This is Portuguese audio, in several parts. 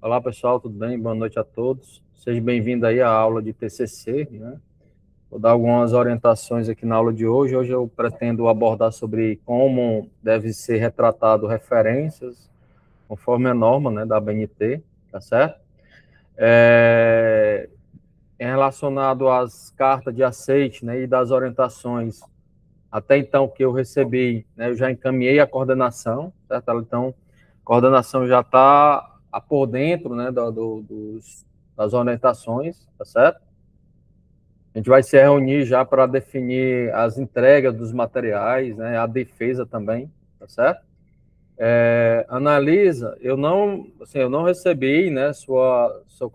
Olá, pessoal, tudo bem? Boa noite a todos. Seja bem-vindo aí à aula de TCC, né? Vou dar algumas orientações aqui na aula de hoje. Hoje eu pretendo abordar sobre como deve ser retratado referências, conforme a norma, né, da ABNT, tá certo? Em relacionado às cartas de aceite, né, e das orientações, até então que eu recebi, né, eu já encaminhei a coordenação, certo? Então, a coordenação já está por dentro, né, das orientações, tá certo? A gente vai se reunir já para definir as entregas dos materiais, né, a defesa também, tá certo? Analisa, eu não recebi, né, seu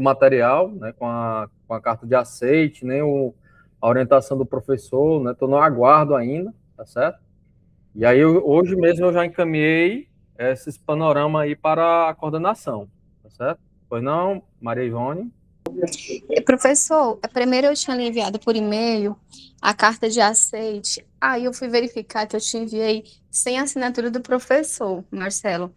material, né, com a carta de aceite, nem a orientação do professor, né, estou no aguardo ainda, tá certo? E aí, hoje mesmo eu já encaminhei esses panoramas aí para a coordenação, tá certo? Pois não, Maria Ivone? Professor, primeiro eu tinha lhe enviado por e-mail a carta de aceite. Aí eu fui verificar que eu te enviei sem a assinatura do professor, Marcelo.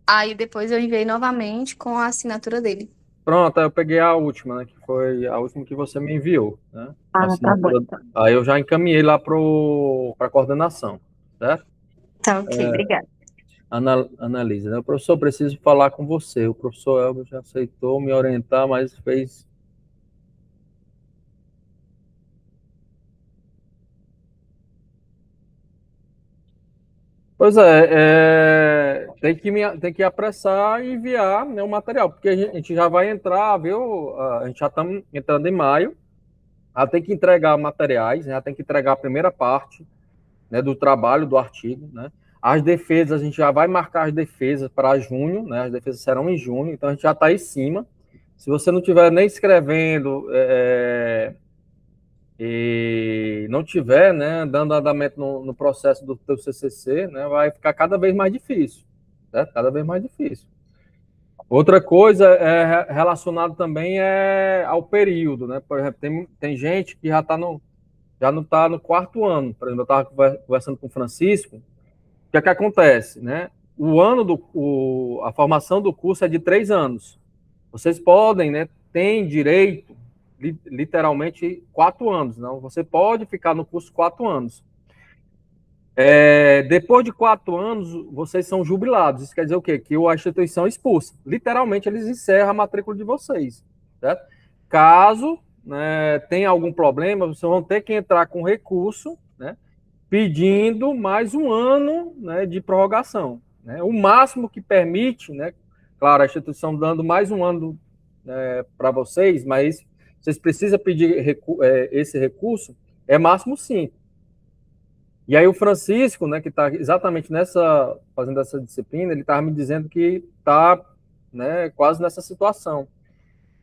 Aí depois eu enviei novamente com a assinatura dele. Pronto, aí eu peguei a última, né, que foi a última que você me enviou, né? A Ah, tá bom, assinatura. então. Aí eu já encaminhei lá para a coordenação, certo? Tá ok, obrigada. Analisa, né? O professor, preciso falar com você. O professor Elber já aceitou me orientar, mas fez. Pois tem que apressar e enviar, né, o material, porque a gente já vai entrar, viu? A gente já estamos entrando em maio, já tem que entregar materiais, né, já tem que entregar a primeira parte, né, do trabalho, do artigo, né? As defesas, a gente já vai marcar as defesas para junho, né? As defesas serão em junho, então a gente já está em cima. Se você não estiver nem escrevendo e não tiver, né, dando andamento no processo do teu CCC, né, vai ficar cada vez mais difícil, certo? Cada vez mais difícil. Outra coisa relacionada também ao período, né? Por exemplo, tem gente que já não está no quarto ano. Por exemplo, eu estava conversando com o Francisco. O que é que acontece, né? A formação do curso é de 3 anos. Vocês podem, né? Tem direito, literalmente, 4 anos. Não, você pode ficar no curso 4 anos. Depois de 4 anos, vocês são jubilados. Isso quer dizer o quê? Que a instituição expulsa. Literalmente, eles encerram a matrícula de vocês, certo? Caso, né, tenha algum problema, vocês vão ter que entrar com recurso, né, pedindo mais um ano, né, de prorrogação, né? O máximo que permite, né? Claro, a instituição dando mais um ano, né, para vocês, mas vocês precisam pedir esse recurso, é máximo 5. E aí o Francisco, né, que está exatamente fazendo essa disciplina, ele estava me dizendo que está, né, quase nessa situação.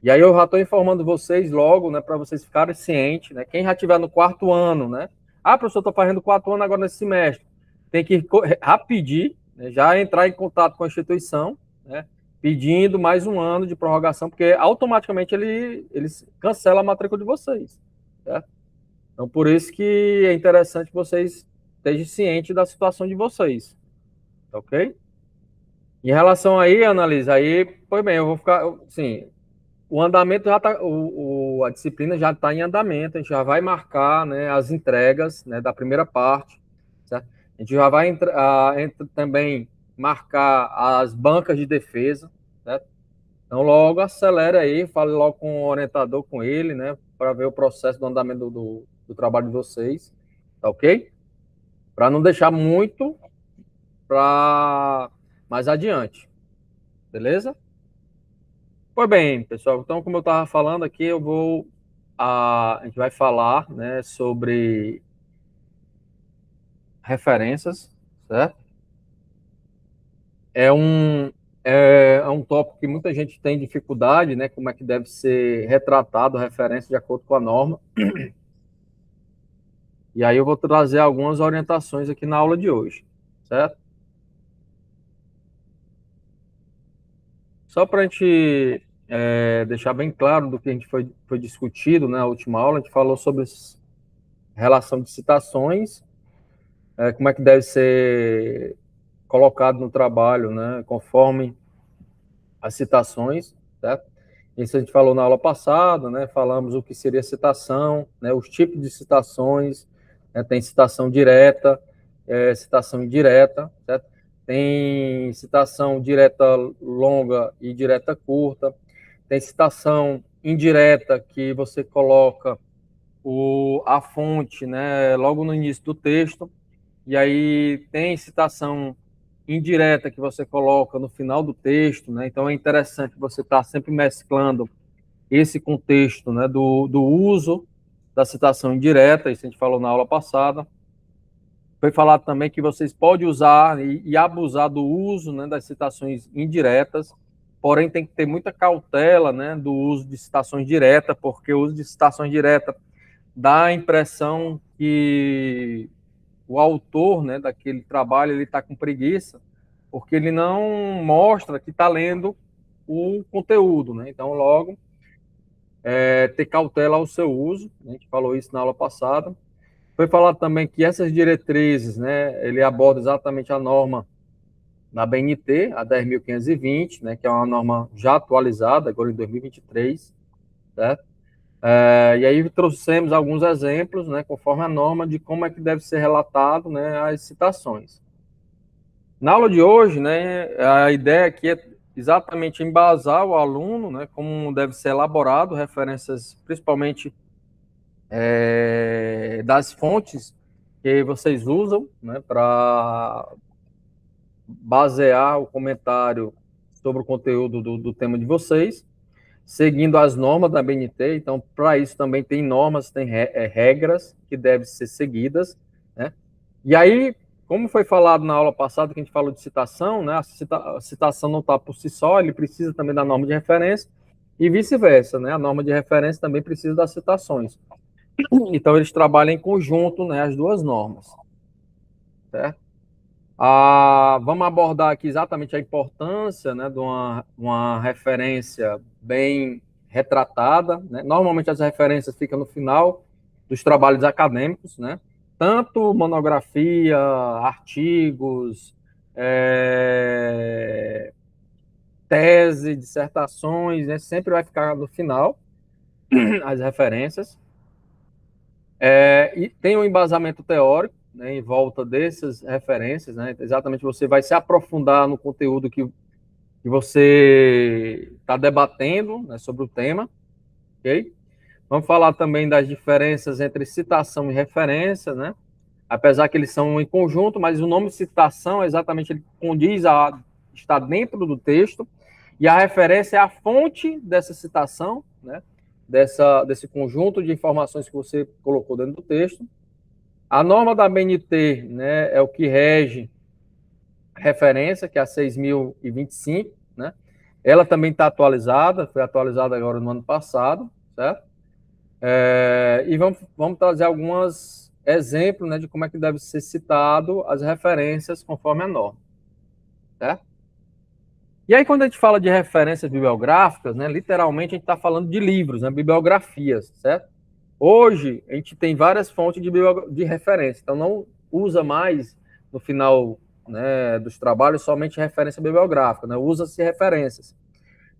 E aí eu já estou informando vocês logo, né, para vocês ficarem cientes, né, quem já estiver no quarto ano, né, professor, estou fazendo 4 anos agora nesse semestre, tem que rapidinho, né, já entrar em contato com a instituição, né, pedindo mais um ano de prorrogação, porque automaticamente eles cancelam a matrícula de vocês, certo? Então, por isso que é interessante que vocês estejam cientes da situação de vocês, tá ok? Em relação aí, Analisa, aí, pois bem, eu vou ficar, sim, o andamento já tá, a disciplina já está em andamento, a gente já vai marcar, né, as entregas, né, da primeira parte, certo? A gente já vai também marcar as bancas de defesa, certo? Então, logo acelera aí, fale logo com o orientador, com ele, né, para ver o processo do andamento do trabalho de vocês, tá ok? Para não deixar muito para mais adiante, beleza? Pois bem, pessoal, então, como eu estava falando aqui, a gente vai falar, né, sobre referências, certo? É um, é um tópico que muita gente tem dificuldade, né, como é que deve ser retratado a referência de acordo com a norma. E aí eu vou trazer algumas orientações aqui na aula de hoje, certo? Só para a gente deixar bem claro do que a gente foi discutido, né, na última aula, a gente falou sobre relação de citações, como é que deve ser colocado no trabalho, né, conforme as citações, certo? Isso a gente falou na aula passada, né? Falamos o que seria citação, né? Os tipos de citações, né? Tem citação direta, citação indireta, certo? Tem citação direta longa e direta curta. Tem citação indireta que você coloca a fonte, né? Logo no início do texto. E aí tem citação indireta que você coloca no final do texto, né? Então é interessante você estar sempre mesclando esse contexto, né, do uso da citação indireta, isso a gente falou na aula passada. Foi falado também que vocês podem usar e abusar do uso, né, das citações indiretas, porém tem que ter muita cautela, né, do uso de citações diretas, porque o uso de citações diretas dá a impressão que o autor, né, daquele trabalho ele está com preguiça, porque ele não mostra que está lendo o conteúdo, né? Então, logo, ter cautela ao seu uso, a gente falou isso na aula passada. Foi falado também que essas diretrizes, né, ele aborda exatamente a norma da BNT, a 10.520, né, que é uma norma já atualizada, agora em 2023, certo? E aí trouxemos alguns exemplos, né, conforme a norma, de como é que deve ser relatado, né, as citações. Na aula de hoje, né, a ideia aqui é exatamente embasar o aluno, né, como deve ser elaborado, referências principalmente das fontes que vocês usam, né, para basear o comentário sobre o conteúdo do tema de vocês, seguindo as normas da BNT. Então, para isso também tem normas, tem regras que devem ser seguidas, né? E aí, como foi falado na aula passada, que a gente falou de citação, né? A citação não está por si só, ele precisa também da norma de referência e vice-versa, né? A norma de referência também precisa das citações. Então, eles trabalham em conjunto, né? As duas normas, certo? Vamos abordar aqui exatamente a importância, né, de uma referência bem retratada, né? Normalmente as referências ficam no final dos trabalhos acadêmicos, né? Tanto monografia, artigos, tese, dissertações, né? Sempre vai ficar no final as referências. E tem um embasamento teórico, né, em volta dessas referências, né? Exatamente, você vai se aprofundar no conteúdo que você está debatendo, né, sobre o tema, ok? Vamos falar também das diferenças entre citação e referência, né? Apesar que eles são em conjunto, mas o nome citação exatamente ele condiz está dentro do texto, e a referência é a fonte dessa citação, né? Desse conjunto de informações que você colocou dentro do texto. A norma da BNT, né, é o que rege a referência, que é a 6.025, né? Ela também está atualizada, foi atualizada agora no ano passado, certo? E vamos trazer alguns exemplos, né, de como é que deve ser citado as referências conforme a norma, certo? E aí, quando a gente fala de referências bibliográficas, né, literalmente a gente está falando de livros, né, bibliografias, certo? Hoje, a gente tem várias fontes de referência, então não usa mais, no final, né, dos trabalhos, somente referência bibliográfica, né? Usa-se referências.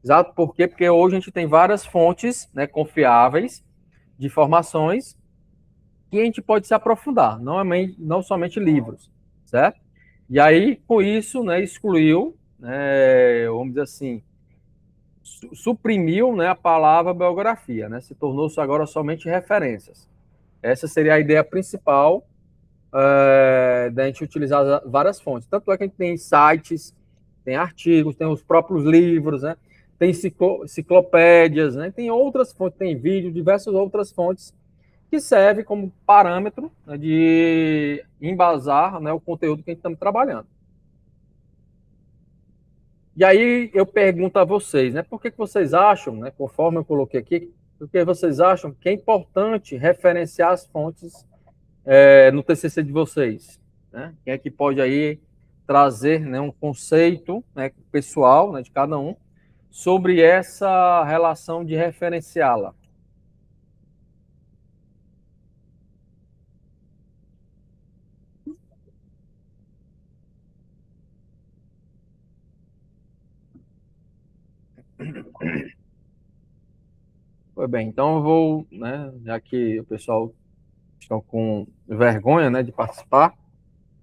Exato, por quê? Porque hoje a gente tem várias fontes, né, confiáveis de informações que a gente pode se aprofundar, não somente livros, certo? E aí, com isso, né, excluiu, né, vamos dizer assim, suprimiu, né, a palavra biografia, né? Se tornou-se agora somente referências. Essa seria a ideia principal da gente utilizar várias fontes. Tanto é que a gente tem sites, tem artigos, tem os próprios livros, né? Tem enciclopédias, né? Tem outras fontes, tem vídeo, diversas outras fontes que servem como parâmetro, né, de embasar, né, o conteúdo que a gente está trabalhando. E aí eu pergunto a vocês, né, por que vocês acham, né, conforme eu coloquei aqui, por que vocês acham que é importante referenciar as fontes no TCC de vocês, né? Quem é que pode aí trazer, né, um conceito, né, pessoal, né, de cada um sobre essa relação de referenciá-la? Foi bem, então eu vou, né, já que o pessoal está com vergonha, né, de participar,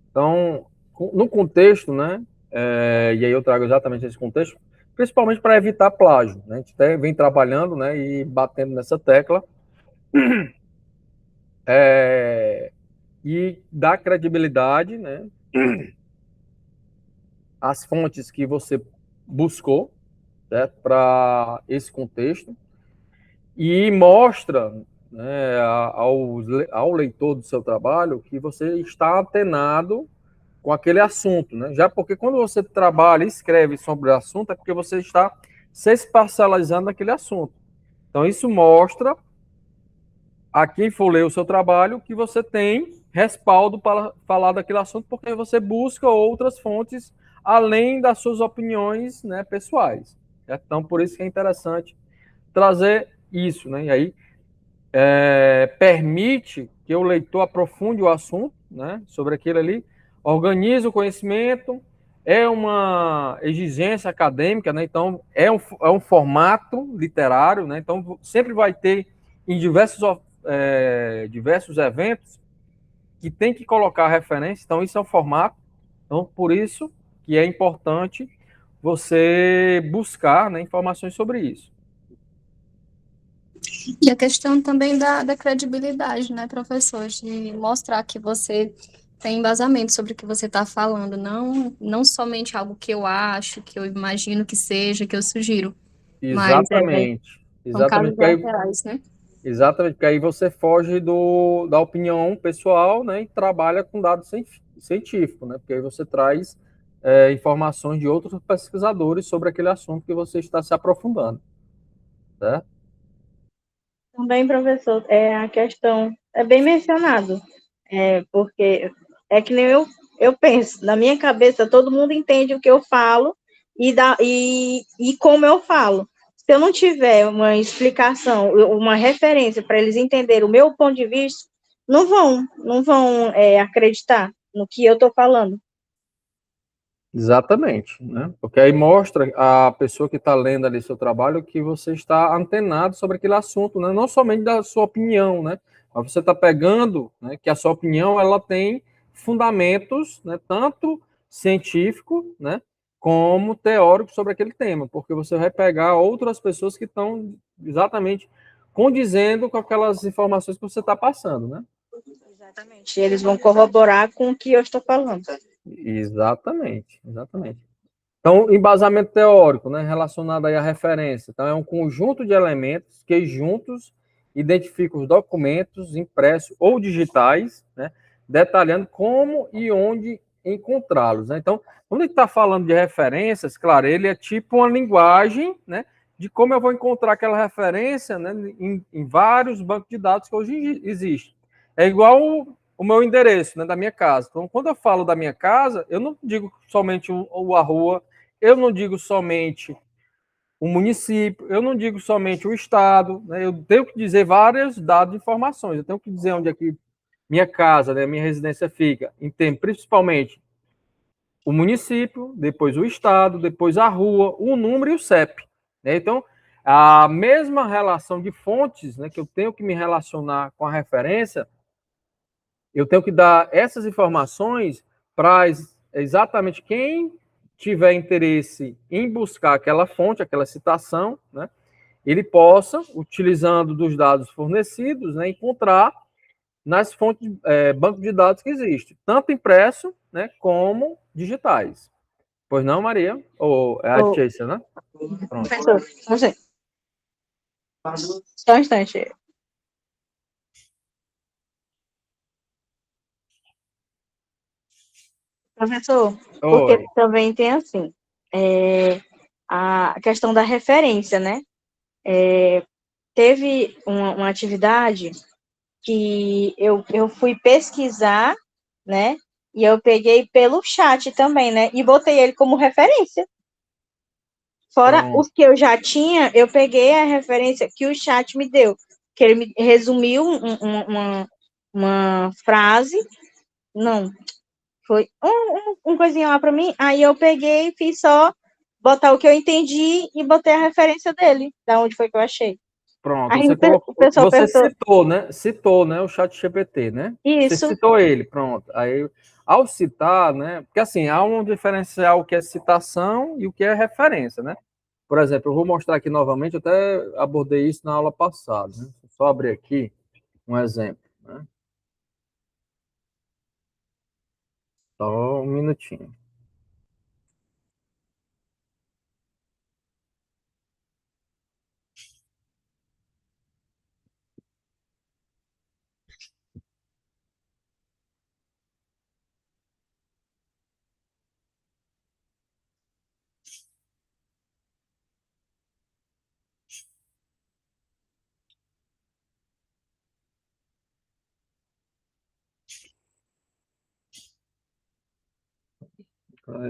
então, no contexto, né, e aí eu trago exatamente esse contexto, principalmente para evitar plágio, né, a gente até vem trabalhando, né, e batendo nessa tecla, e dar credibilidade, né, às fontes que você buscou, certo, para esse contexto, e mostra, né, ao leitor do seu trabalho que você está antenado com aquele assunto, né? Já porque quando você trabalha e escreve sobre o assunto, é porque você está se especializando naquele assunto. Então, isso mostra a quem for ler o seu trabalho que você tem respaldo para falar daquele assunto, porque você busca outras fontes além das suas opiniões, né, pessoais. Certo? Então, por isso que é interessante trazer isso, né? E aí permite que o leitor aprofunde o assunto, né, sobre aquilo ali, organize o conhecimento, é uma exigência acadêmica, né, então é um formato literário, né, então sempre vai ter em diversos eventos que tem que colocar referência, então isso é um formato, então por isso que é importante você buscar, né, informações sobre isso. E a questão também da credibilidade, né, professor? De mostrar que você tem embasamento sobre o que você está falando, não somente algo que eu acho, que eu imagino que seja, que eu sugiro, mas Exatamente. são Exatamente, casos porque aí, reais, né? exatamente, porque aí você foge da opinião pessoal, né, e trabalha com dados científicos, né, porque aí você traz informações de outros pesquisadores sobre aquele assunto que você está se aprofundando, né? Também, professor, a questão é bem mencionado, porque é que nem eu penso, na minha cabeça todo mundo entende o que eu falo e como eu falo. Se eu não tiver uma explicação, uma referência para eles entenderem o meu ponto de vista, não vão acreditar no que eu estou falando. Exatamente, né? Porque aí mostra a pessoa que está lendo ali seu trabalho que você está antenado sobre aquele assunto, né? Não somente da sua opinião, né? Mas você está pegando, né, que a sua opinião ela tem fundamentos, né, tanto científico, né, como teórico sobre aquele tema, porque você vai pegar outras pessoas que estão exatamente condizendo com aquelas informações que você está passando, né? Exatamente. Eles vão corroborar com o que eu estou falando. Exatamente, exatamente. Então, embasamento teórico, né, relacionado aí à referência. Então, é um conjunto de elementos que juntos identificam os documentos impressos ou digitais, né, detalhando como e onde encontrá-los, né? Então, quando a gente está falando de referências, claro, ele é tipo uma linguagem, né, de como eu vou encontrar aquela referência, né, em vários bancos de dados que hoje existem. É igual o meu endereço, né, da minha casa. Então, quando eu falo da minha casa, eu não digo somente a rua, eu não digo somente o município, eu não digo somente o estado, né? Eu tenho que dizer vários dados e informações. Eu tenho que dizer onde é que minha casa, né, minha residência fica, principalmente o município, depois o estado, depois a rua, o número e o CEP. Né? Então, a mesma relação de fontes, né, que eu tenho que me relacionar com a referência, eu tenho que dar essas informações para exatamente quem tiver interesse em buscar aquela fonte, aquela citação, né, ele possa, utilizando dos dados fornecidos, né, encontrar nas fontes, banco de dados que existe, tanto impresso, né, como digitais. Pois não, Maria? Ou é a Chase, né? Pronto. Professor, não sei. Só um instante. Professor, porque Oi. também tem assim, a questão da referência, né? Teve uma atividade que eu fui pesquisar, né? E eu peguei pelo chat também, né? E botei ele como referência. Fora os Pronto. que eu já tinha, eu peguei a referência que o chat me deu, que ele me resumiu uma frase, não, foi um coisinha lá para mim, aí eu peguei e fiz só botar o que eu entendi e botei a referência dele, da onde foi que eu achei. Pronto, Aí você o colocou, pessoal você pensou, citou, né? Citou, né, o chat GPT, né? Você isso, citou ele, pronto. Aí, ao citar, né? Porque assim, há um diferencial que é citação e o que é referência, né? Por exemplo, eu vou mostrar aqui novamente, eu até abordei isso na aula passada, né? Só abrir aqui um exemplo, né? Só um minutinho.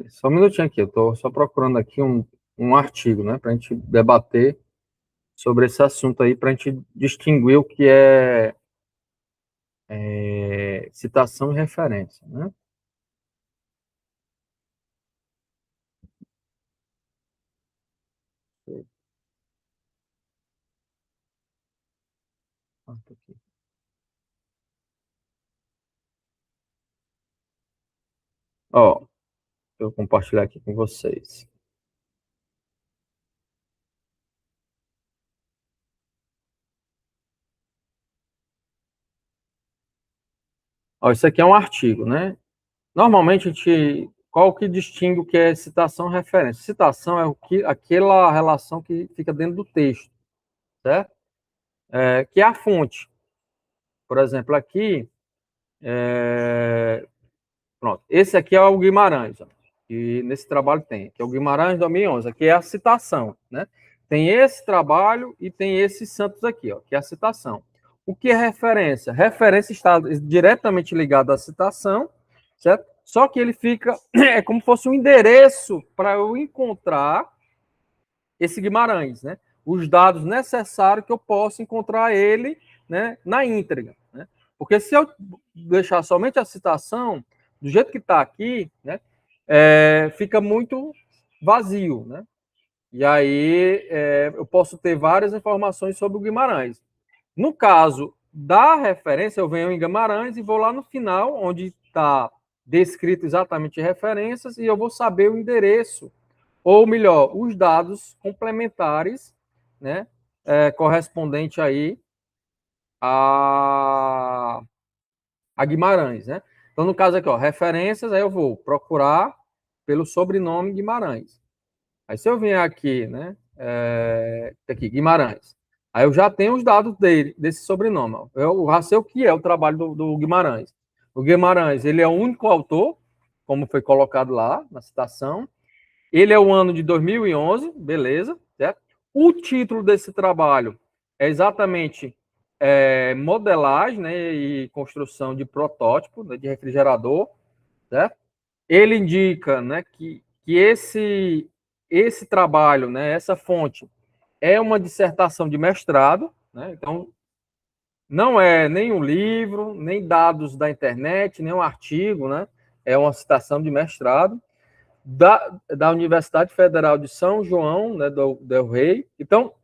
Só um minutinho aqui, eu estou só procurando aqui um artigo, né, para a gente debater sobre esse assunto aí, para a gente distinguir o que é citação e referência, né? Ó, deixa eu compartilhar aqui com vocês. Ó, isso aqui é um artigo, né? Normalmente a gente, qual que distingue o que é citação e referência? Citação é o que, aquela relação que fica dentro do texto, certo? Que é a fonte. Por exemplo, aqui, pronto, esse aqui é o Guimarães, ó, que nesse trabalho tem, que é o Guimarães 2011, aqui é a citação, né? Tem esse trabalho e tem esses santos aqui, ó, que é a citação. O que é referência? Referência está diretamente ligada à citação, certo? Só que ele fica, é como se fosse um endereço para eu encontrar esse Guimarães, né? Os dados necessários que eu possa encontrar ele, né, na íntegra, né? Porque se eu deixar somente a citação do jeito que está aqui, né, fica muito vazio, né? E aí eu posso ter várias informações sobre o Guimarães. No caso da referência, eu venho em Guimarães e vou lá no final, onde está descrito exatamente referências, e eu vou saber o endereço ou melhor, os dados complementares, né, correspondente aí a, a Guimarães, né? Então, no caso aqui, ó, referências, aí eu vou procurar pelo sobrenome Guimarães. Aí, se eu vier aqui, né, aqui, Guimarães, aí eu já tenho os dados dele, desse sobrenome. Ó. Eu já sei o que é o trabalho do Guimarães. O Guimarães, ele é o único autor, como foi colocado lá na citação. Ele é o ano de 2011, beleza, certo? O título desse trabalho é exatamente modelagem, né, e construção de protótipo, né, de refrigerador, certo? Ele indica, né, que esse trabalho, né, essa fonte é uma dissertação de mestrado, né? Então não é nem um livro, nem dados da internet, nem um artigo, né? É uma citação de mestrado da Universidade Federal de São João, né, do Del Rey. Então,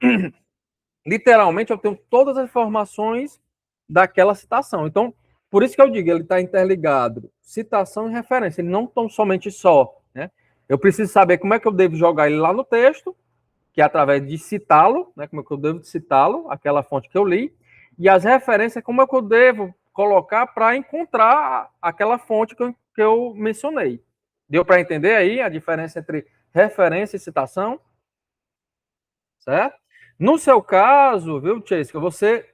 literalmente, eu tenho todas as informações daquela citação. Então, por isso que eu digo, ele está interligado, citação e referência. Ele não tão somente só, né? Eu preciso saber como é que eu devo jogar ele lá no texto, que é através de citá-lo, né? Como é que eu devo citá-lo, aquela fonte que eu li, e as referências, como é que eu devo colocar para encontrar aquela fonte que eu mencionei. Deu para entender aí a diferença entre referência e citação? Certo? No seu caso, viu, Chase, que você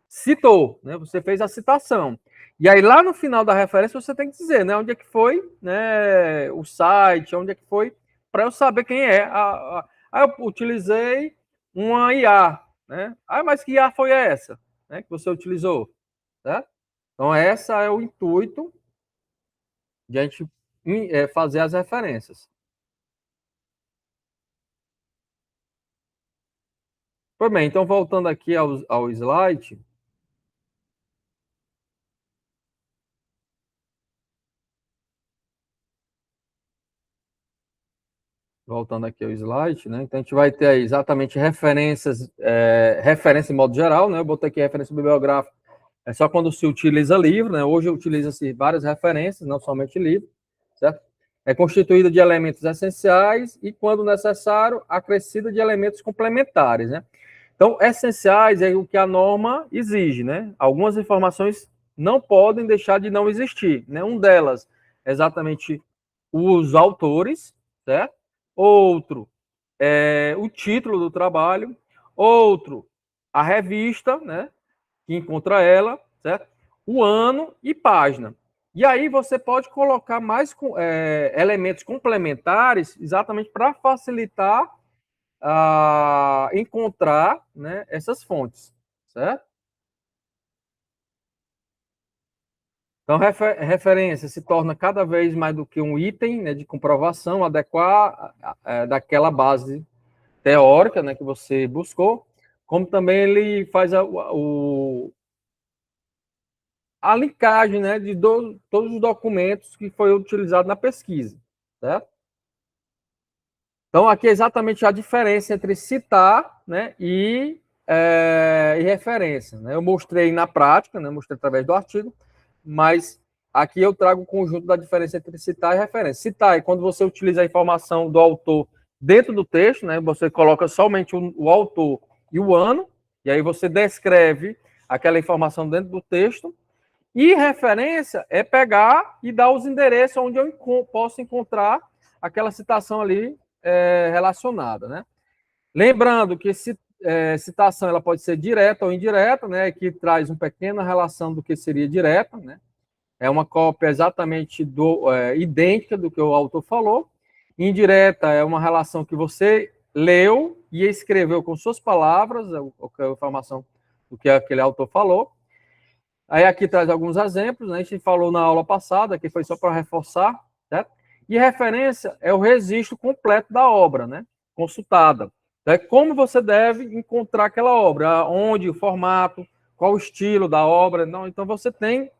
citou, né? Você fez a citação. E aí, lá no final da referência, você tem que dizer, né? Onde é que foi, né? O site, onde é que foi, para eu saber quem é. Aí eu utilizei uma IA, né? Ah, mas que IA foi essa, né? Que você utilizou, certo? Então, essa é o intuito de a gente fazer as referências. Pois bem, então voltando aqui ao slide, voltando aqui ao slide, né? Então, a gente vai ter aí exatamente referências, referência em modo geral, né? Eu botei aqui referência bibliográfica, é só quando se utiliza livro, né? Hoje utiliza-se várias referências, não somente livro, certo? É constituída de elementos essenciais e, quando necessário, acrescida de elementos complementares, né? Então, essenciais é o que a norma exige, né? Algumas informações não podem deixar de não existir, né? Um delas é exatamente os autores, certo? Outro é o título do trabalho, outro a revista, né? Que encontra ela, certo? O ano e página. E aí você pode colocar mais elementos complementares exatamente para facilitar encontrar, né, essas fontes, certo? Então, referência se torna cada vez mais do que um item, né, de comprovação, adequar daquela base teórica, né, que você buscou, como também ele faz a linkagem, né, de todos os documentos que foi utilizado na pesquisa, certo? Então, aqui é exatamente a diferença entre citar, né, e referência, né? Eu mostrei na prática, né, mostrei através do artigo, mas aqui eu trago o conjunto da diferença entre citar e referência. Citar é quando você utiliza a informação do autor dentro do texto, né? Você coloca somente o autor e o ano, e aí você descreve aquela informação dentro do texto. E referência é pegar e dar os endereços onde eu posso encontrar aquela citação ali relacionada, né? Lembrando que citação ela pode ser direta ou indireta, né? Que traz uma pequena relação do que seria direta, né? É uma cópia exatamente idêntica do que o autor falou. Indireta é uma relação que você leu e escreveu com suas palavras, a informação do que aquele autor falou. Aí aqui traz alguns exemplos, né? A gente falou na aula passada, que foi só para reforçar, certo? E referência é o registro completo da obra, né? Consultada. É como você deve encontrar aquela obra, onde, o formato, qual o estilo da obra. Não, então você tem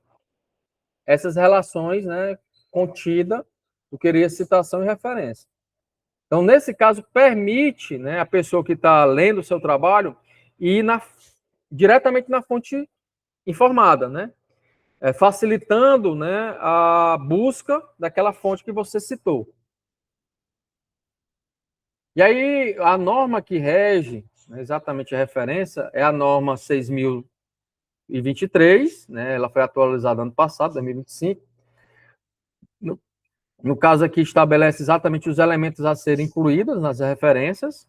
essas relações, né, contida do que seria citação e referência. Então, nesse caso, permite, né, a pessoa que está lendo o seu trabalho ir diretamente na fonte informada, né? Facilitando, né, a busca daquela fonte que você citou. E aí, a norma que rege, né, exatamente a referência, é a norma 6.023, né, ela foi atualizada ano passado, 2025. No caso aqui, estabelece exatamente os elementos a serem incluídos nas referências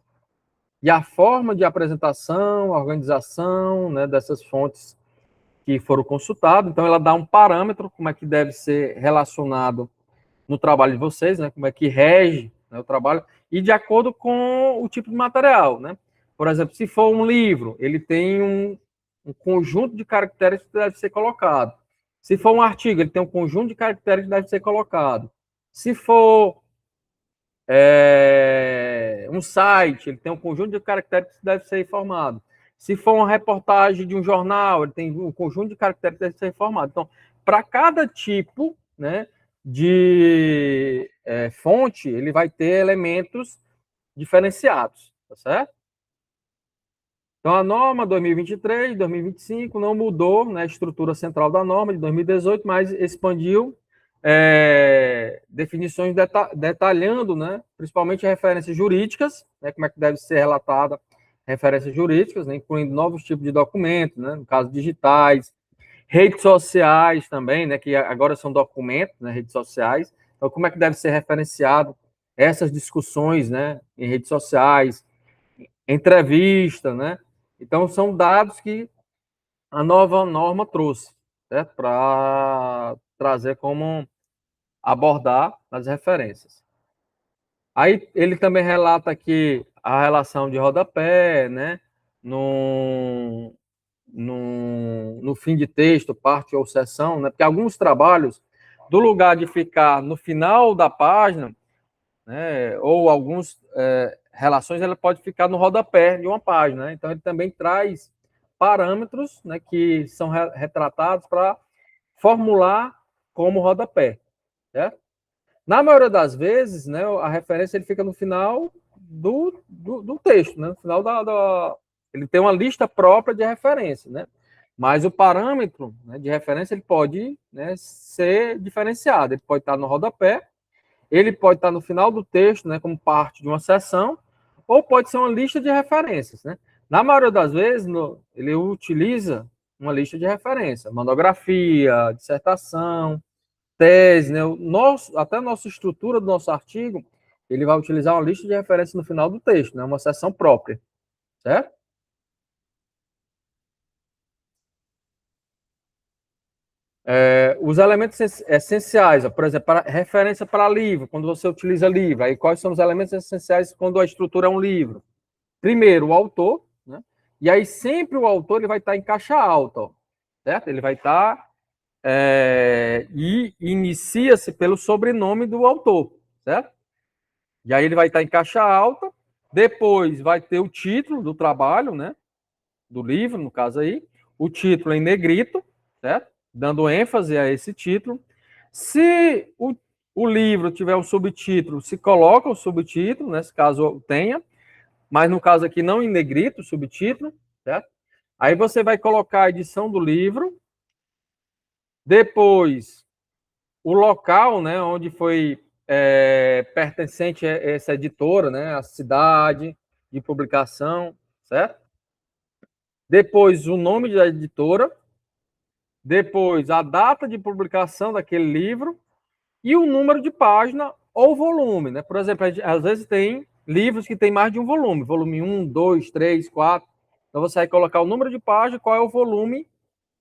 e a forma de apresentação, organização, né, dessas fontes que foram consultadas. Então, ela dá um parâmetro, como é que deve ser relacionado no trabalho de vocês, né, como é que rege, né, o trabalho, e de acordo com o tipo de material, né? Por exemplo, se for um livro, ele tem um conjunto de caracteres que deve ser colocado. Se for um artigo, ele tem um conjunto de caracteres que deve ser colocado. Se for um site, ele tem um conjunto de caracteres que deve ser informado. Se for uma reportagem de um jornal, ele tem um conjunto de caracteres que deve ser informado. Então, para cada tipo, né, de fonte, ele vai ter elementos diferenciados, tá certo? Então, a norma 2023, 2025 não mudou, né, a estrutura central da norma de 2018, mas expandiu definições detalhando, né, principalmente referências jurídicas, né, como é que deve ser relatada referências jurídicas, né, incluindo novos tipos de documentos, né, no caso digitais, redes sociais também, né, que agora são documentos, né, redes sociais. Então, como é que deve ser referenciado essas discussões, né, em redes sociais, entrevista, né? Então, são dados que a nova norma trouxe, certo? Para trazer como abordar as referências. Aí ele também relata aqui a relação de rodapé, né? No fim de texto, parte ou seção, né? Porque alguns trabalhos, do lugar de ficar no final da página, né? Ou algumas relações, ela pode ficar no rodapé de uma página, né? Então ele também traz parâmetros, né, que são retratados para formular como rodapé, certo? Na maioria das vezes, né, a referência ele fica no final do texto, né? No final ele tem uma lista própria de referência, né? Mas o parâmetro, né, de referência ele pode, né, ser diferenciado. Ele pode estar no rodapé, ele pode estar no final do texto, né, como parte de uma seção, ou pode ser uma lista de referências, né? Na maioria das vezes, ele utiliza uma lista de referência, monografia, dissertação, tese, né? Até a nossa estrutura do nosso artigo, ele vai utilizar uma lista de referências no final do texto, né? Uma seção própria, certo? Os elementos essenciais, por exemplo, referência para livro, quando você utiliza livro, aí quais são os elementos essenciais quando a estrutura é um livro? Primeiro, o autor, né? E aí sempre o autor ele vai estar em caixa alta, ó, certo? Ele vai estar e inicia-se pelo sobrenome do autor, certo? E aí ele vai estar em caixa alta, depois vai ter o título do trabalho, né? Do livro, no caso aí, o título em negrito, certo? Dando ênfase a esse título. Se o livro tiver um subtítulo, se coloca o subtítulo, nesse caso tenha, mas no caso aqui não em negrito, o subtítulo, certo? Aí você vai colocar a edição do livro, depois o local, né, onde foi pertencente a essa editora, né, a cidade de publicação, certo? Depois o nome da editora, depois a data de publicação daquele livro e o número de página ou volume, né? Por exemplo, às vezes tem livros que tem mais de um volume, volume 1, 2, 3, 4. Então você vai colocar o número de página, qual é o volume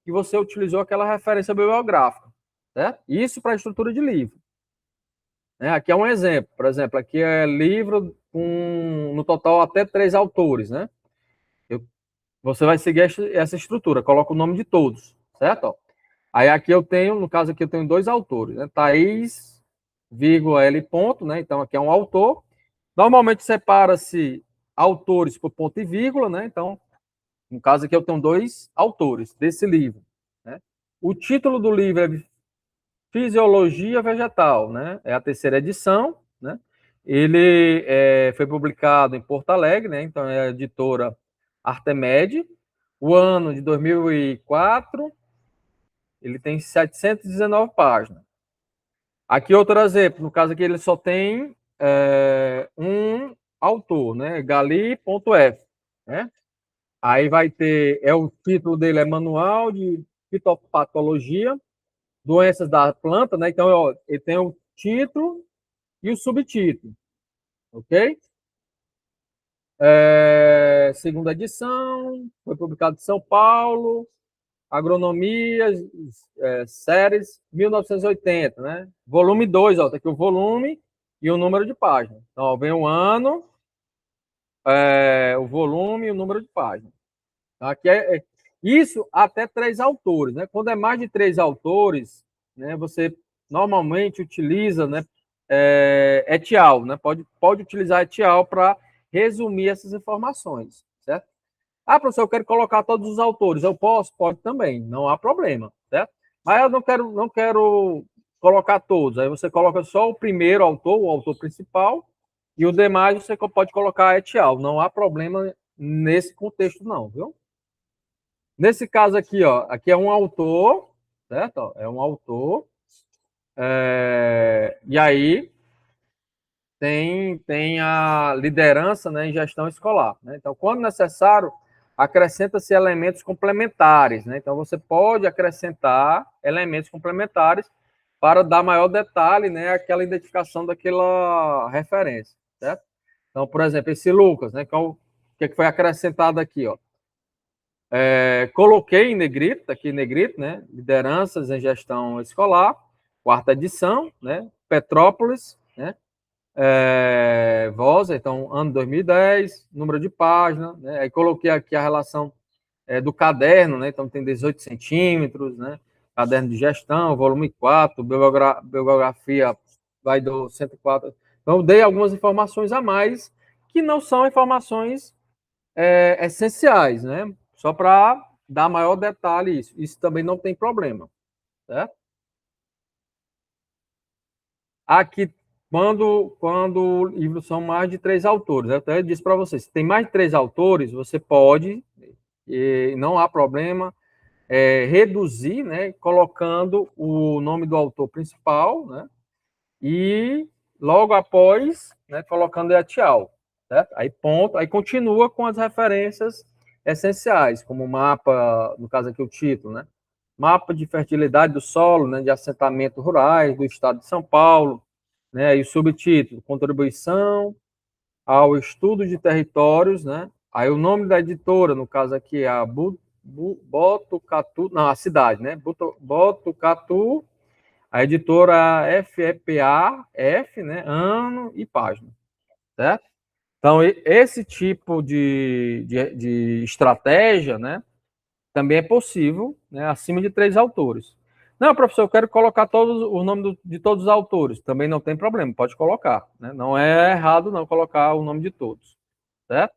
que você utilizou aquela referência bibliográfica, certo? Isso para a estrutura de livro. Aqui é um exemplo, por exemplo, aqui é livro com, no total, até 3 autores, né? Você vai seguir essa estrutura, coloca o nome de todos, certo? Aí aqui eu tenho, no caso aqui eu tenho 2 autores, né? Thaís, vírgula, L ponto, né? Então aqui é um autor. Normalmente separa-se autores por ponto e vírgula, né? Então, no caso aqui eu tenho 2 autores desse livro, né? O título do livro é Fisiologia Vegetal, né? É a 3ª edição, né? Ele foi publicado em Porto Alegre, né? Então é a editora Artemed. O ano de 2004, ele tem 719 páginas. Aqui outro exemplo, no caso aqui ele só tem um autor, né? Gali.f, né? Aí vai ter, o título dele é Manual de Fitopatologia, Doenças da Planta, né? Então, ó, ele tem o título e o subtítulo, ok? Segunda edição, foi publicado em São Paulo, Agronomia, séries 1980, né? Volume 2, ó, tá aqui o volume e o número de página. Então, ó, vem o ano, o volume e o número de página. Então, aqui isso até 3 autores, né? Quando é mais de 3 autores, né, você normalmente utiliza, né, etial, né? Pode utilizar etial para resumir essas informações, certo? Ah, professor, eu quero colocar todos os autores. Eu posso? Pode também, não há problema, certo? Mas eu não quero colocar todos. Aí você coloca só o primeiro autor, o autor principal, e o demais você pode colocar etial. Não há problema nesse contexto, não, viu? Nesse caso aqui, ó, aqui é um autor, certo? Ó, é um autor. E aí tem a liderança, né, em gestão escolar, né? Então, quando necessário, acrescenta-se elementos complementares, né? Então, você pode acrescentar elementos complementares para dar maior detalhe, né, àquela identificação daquela referência, certo? Então, por exemplo, esse Lucas, né, que foi acrescentado aqui, ó. Coloquei em negrito, aqui em negrito, né, lideranças em gestão escolar, 4ª edição, né, Petrópolis, né, Voz, então, ano 2010, número de página, né? Aí coloquei aqui a relação do caderno, né? Então tem 18 centímetros, né? Caderno de gestão, volume 4, bibliografia vai do 104. Então, dei algumas informações a mais, que não são informações essenciais, né? Só para dar maior detalhe isso. Isso também não tem problema, certo? aqui, quando livros são mais de 3 autores, eu até disse para vocês, se tem mais de 3 autores, você pode, e não há problema, reduzir, né, colocando o nome do autor principal, né, e logo após, né, colocando Etial, certo? Aí ponto, aí continua com as referências essenciais, como o mapa, no caso aqui o título, né, mapa de fertilidade do solo, né, de assentamentos rurais do estado de São Paulo, né, e o subtítulo, contribuição ao estudo de territórios, né, aí o nome da editora, no caso aqui é a Botucatu, não, a cidade, né, Botucatu, a editora FEPA-F, né, ano e página, certo? Então, esse tipo de estratégia, né, também é possível, né, acima de 3 autores. Não, professor, eu quero colocar todos os nomes de todos os autores. Também não tem problema, pode colocar. Né? Não é errado não colocar o nome de todos, certo?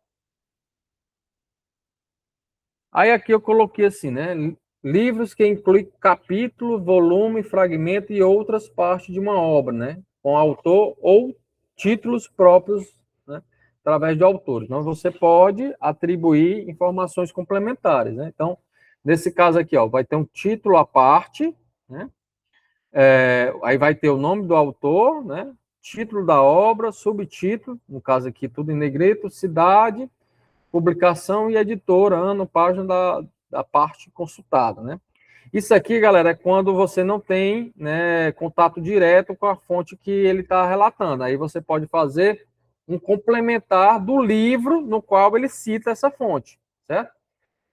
Aí aqui eu coloquei assim, né? Livros que incluem capítulo, volume, fragmento e outras partes de uma obra, né? Com autor ou títulos próprios, né? Através de autores. Então, você pode atribuir informações complementares, né? Então, nesse caso aqui, ó, vai ter um título à parte, né? Aí vai ter o nome do autor, né? Título da obra, subtítulo, no caso aqui tudo em negrito, cidade, publicação e editora, ano, página da parte consultada, né? Isso aqui, galera, é quando você não tem, né, contato direto com a fonte que ele está relatando. Aí você pode fazer um complementar do livro no qual ele cita essa fonte, certo?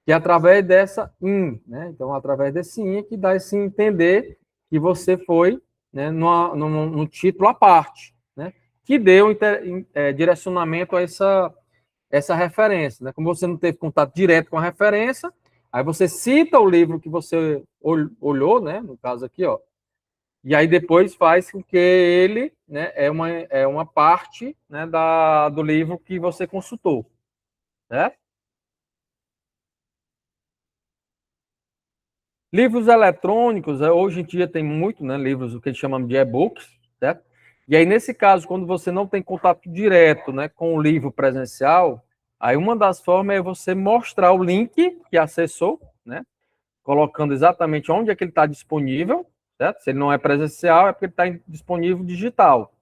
Que é através dessa in, né? Então, através desse in que dá esse entender que você foi, né, no título à parte, né? Que deu direcionamento a essa referência, né? Como você não teve contato direto com a referência, aí você cita o livro que você olhou, né? No caso aqui, ó. E aí depois faz com que ele, né, é uma parte, né, do livro que você consultou, né? Livros eletrônicos, hoje em dia tem muito, né, livros, o que eles chamam de e-books, certo? E aí, nesse caso, quando você não tem contato direto, né, com o livro presencial, aí uma das formas é você mostrar o link que acessou, né, colocando exatamente onde é que ele está disponível, certo? Se ele não é presencial, é porque ele está disponível digital.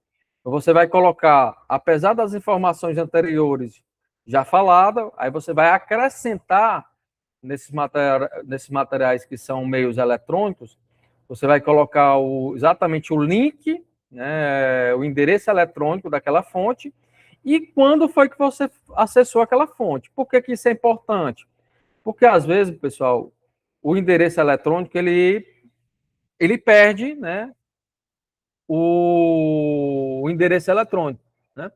Então, você vai colocar, apesar das informações anteriores já faladas, aí você vai acrescentar nesses materiais que são meios eletrônicos, você vai colocar exatamente o link, né, o endereço eletrônico daquela fonte e quando foi que você acessou aquela fonte. Por que isso é importante? Porque, às vezes, pessoal, o endereço eletrônico, ele perde, né, o endereço eletrônico, né?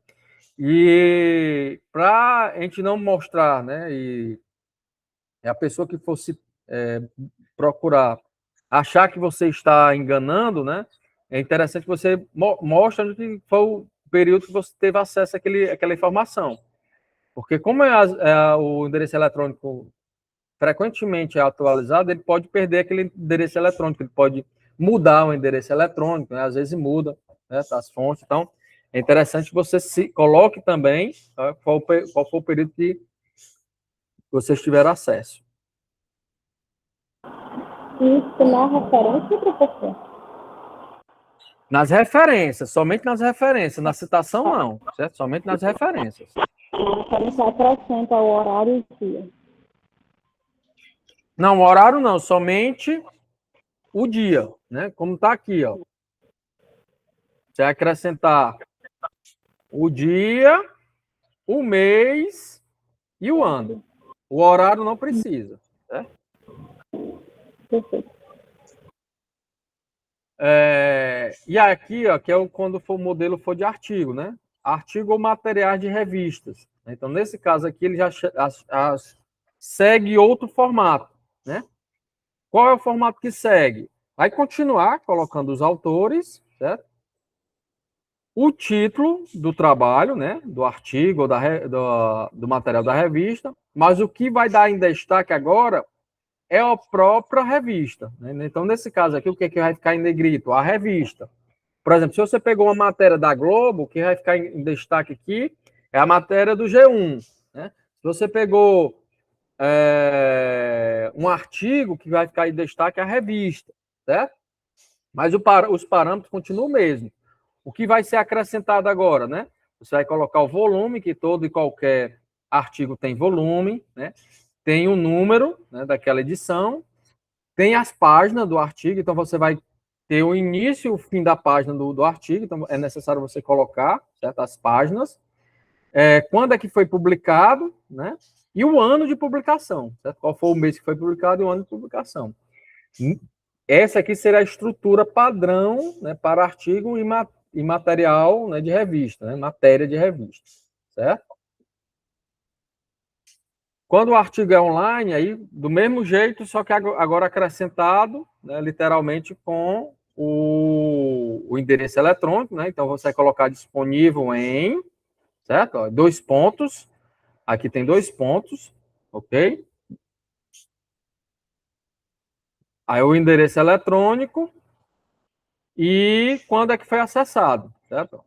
E para a gente não mostrar, né, e a pessoa que fosse procurar achar que você está enganando, né? É interessante que você mostre que foi o período que você teve acesso àquela informação. Porque como o endereço eletrônico frequentemente é atualizado, ele pode perder aquele endereço eletrônico, ele pode mudar o endereço eletrônico, né? Às vezes muda, né, as fontes. Então, é interessante que você se coloque também, tá, qual foi o período que vocês tiveram acesso. Isso na referência, professor? Nas referências, somente nas referências, na citação não, certo? Somente nas referências. A referência acrescenta o horário e dia. Não, horário não, somente o dia, né? Como está aqui, ó. Você vai acrescentar o dia, o mês e o ano. O horário não precisa, certo? Perfeito. E aqui, ó, que é quando o modelo for de artigo, né? Artigo ou materiais de revistas. Então, nesse caso aqui, ele já segue outro formato, né? Qual é o formato que segue? Vai continuar colocando os autores, certo? O título do trabalho, né? Do artigo ou do material da revista, mas o que vai dar em destaque agora é a própria revista, né? Então, nesse caso aqui, o que vai ficar em negrito? A revista. Por exemplo, se você pegou uma matéria da Globo, que vai ficar em destaque aqui, é a matéria do G1, né? Se você pegou um artigo, que vai ficar em destaque é a revista, certo? Mas os parâmetros continuam o mesmo. O que vai ser acrescentado agora, né? Você vai colocar o volume, que todo e qualquer artigo tem volume, né? Tem o número, né, daquela edição, tem as páginas do artigo, então você vai ter o início e o fim da página do artigo, então é necessário você colocar, certo? As páginas, quando é que foi publicado, né? E o ano de publicação, certo? Qual foi o mês que foi publicado e o ano de publicação. Essa aqui será a estrutura padrão, né, para artigo e material, né, de revista, né, matéria de revista, certo? Quando o artigo é online, aí do mesmo jeito, só que agora acrescentado, né, literalmente com o endereço eletrônico, né? Então você vai colocar disponível em, certo? Ó, 2 pontos. Aqui tem 2 pontos, ok? Aí o endereço eletrônico e quando é que foi acessado, certo?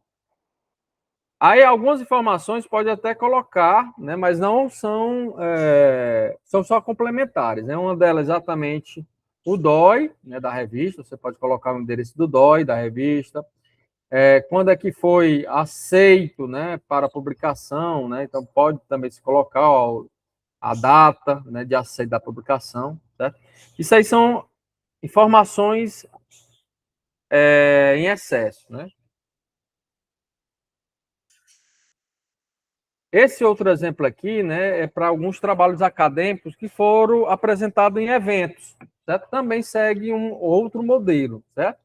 Aí algumas informações pode até colocar, né, mas não são, são só complementares, né? Uma delas exatamente o DOI, né, da revista, você pode colocar o endereço do DOI da revista, quando é que foi aceito, né, para publicação, né? Então pode também se colocar a data, né, de aceito da publicação, certo? Isso aí são informações em excesso, né? Esse outro exemplo aqui, né, é para alguns trabalhos acadêmicos que foram apresentados em eventos, certo? Também segue um outro modelo, certo?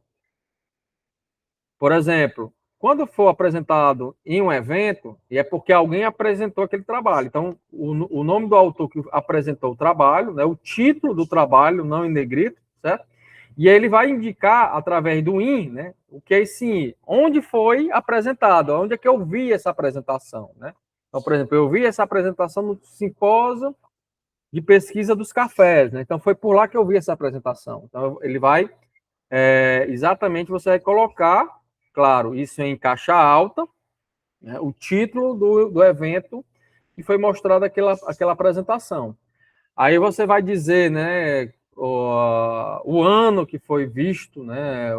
Por exemplo, quando for apresentado em um evento, e é porque alguém apresentou aquele trabalho. Então, o nome do autor que apresentou o trabalho, né, o título do trabalho, não em negrito, certo? E aí ele vai indicar, através do IN, né, o que é esse IN, onde foi apresentado, onde é que eu vi essa apresentação, né? Então, por exemplo, eu vi essa apresentação no simpósio de pesquisa dos cafés, né? Então, foi por lá que eu vi essa apresentação. Então, ele vai, exatamente, você vai colocar, claro, isso em caixa alta, né, o título do evento que foi mostrado aquela apresentação. Aí você vai dizer, né, o ano que foi visto, né,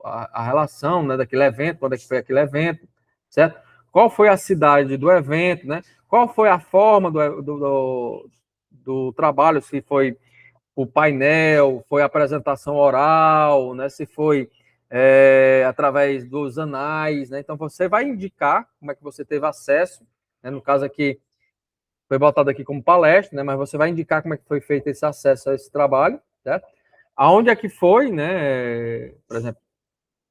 a relação, né, daquele evento, quando é que foi aquele evento, certo? Qual foi a cidade do evento, né? Qual foi a forma do trabalho, se foi o painel, foi a apresentação oral, né? Se foi através dos anais, né? Então você vai indicar como é que você teve acesso, né? No caso aqui foi botado aqui como palestra, né? Mas você vai indicar como é que foi feito esse acesso a esse trabalho, certo? Aonde é que foi, né? Por exemplo,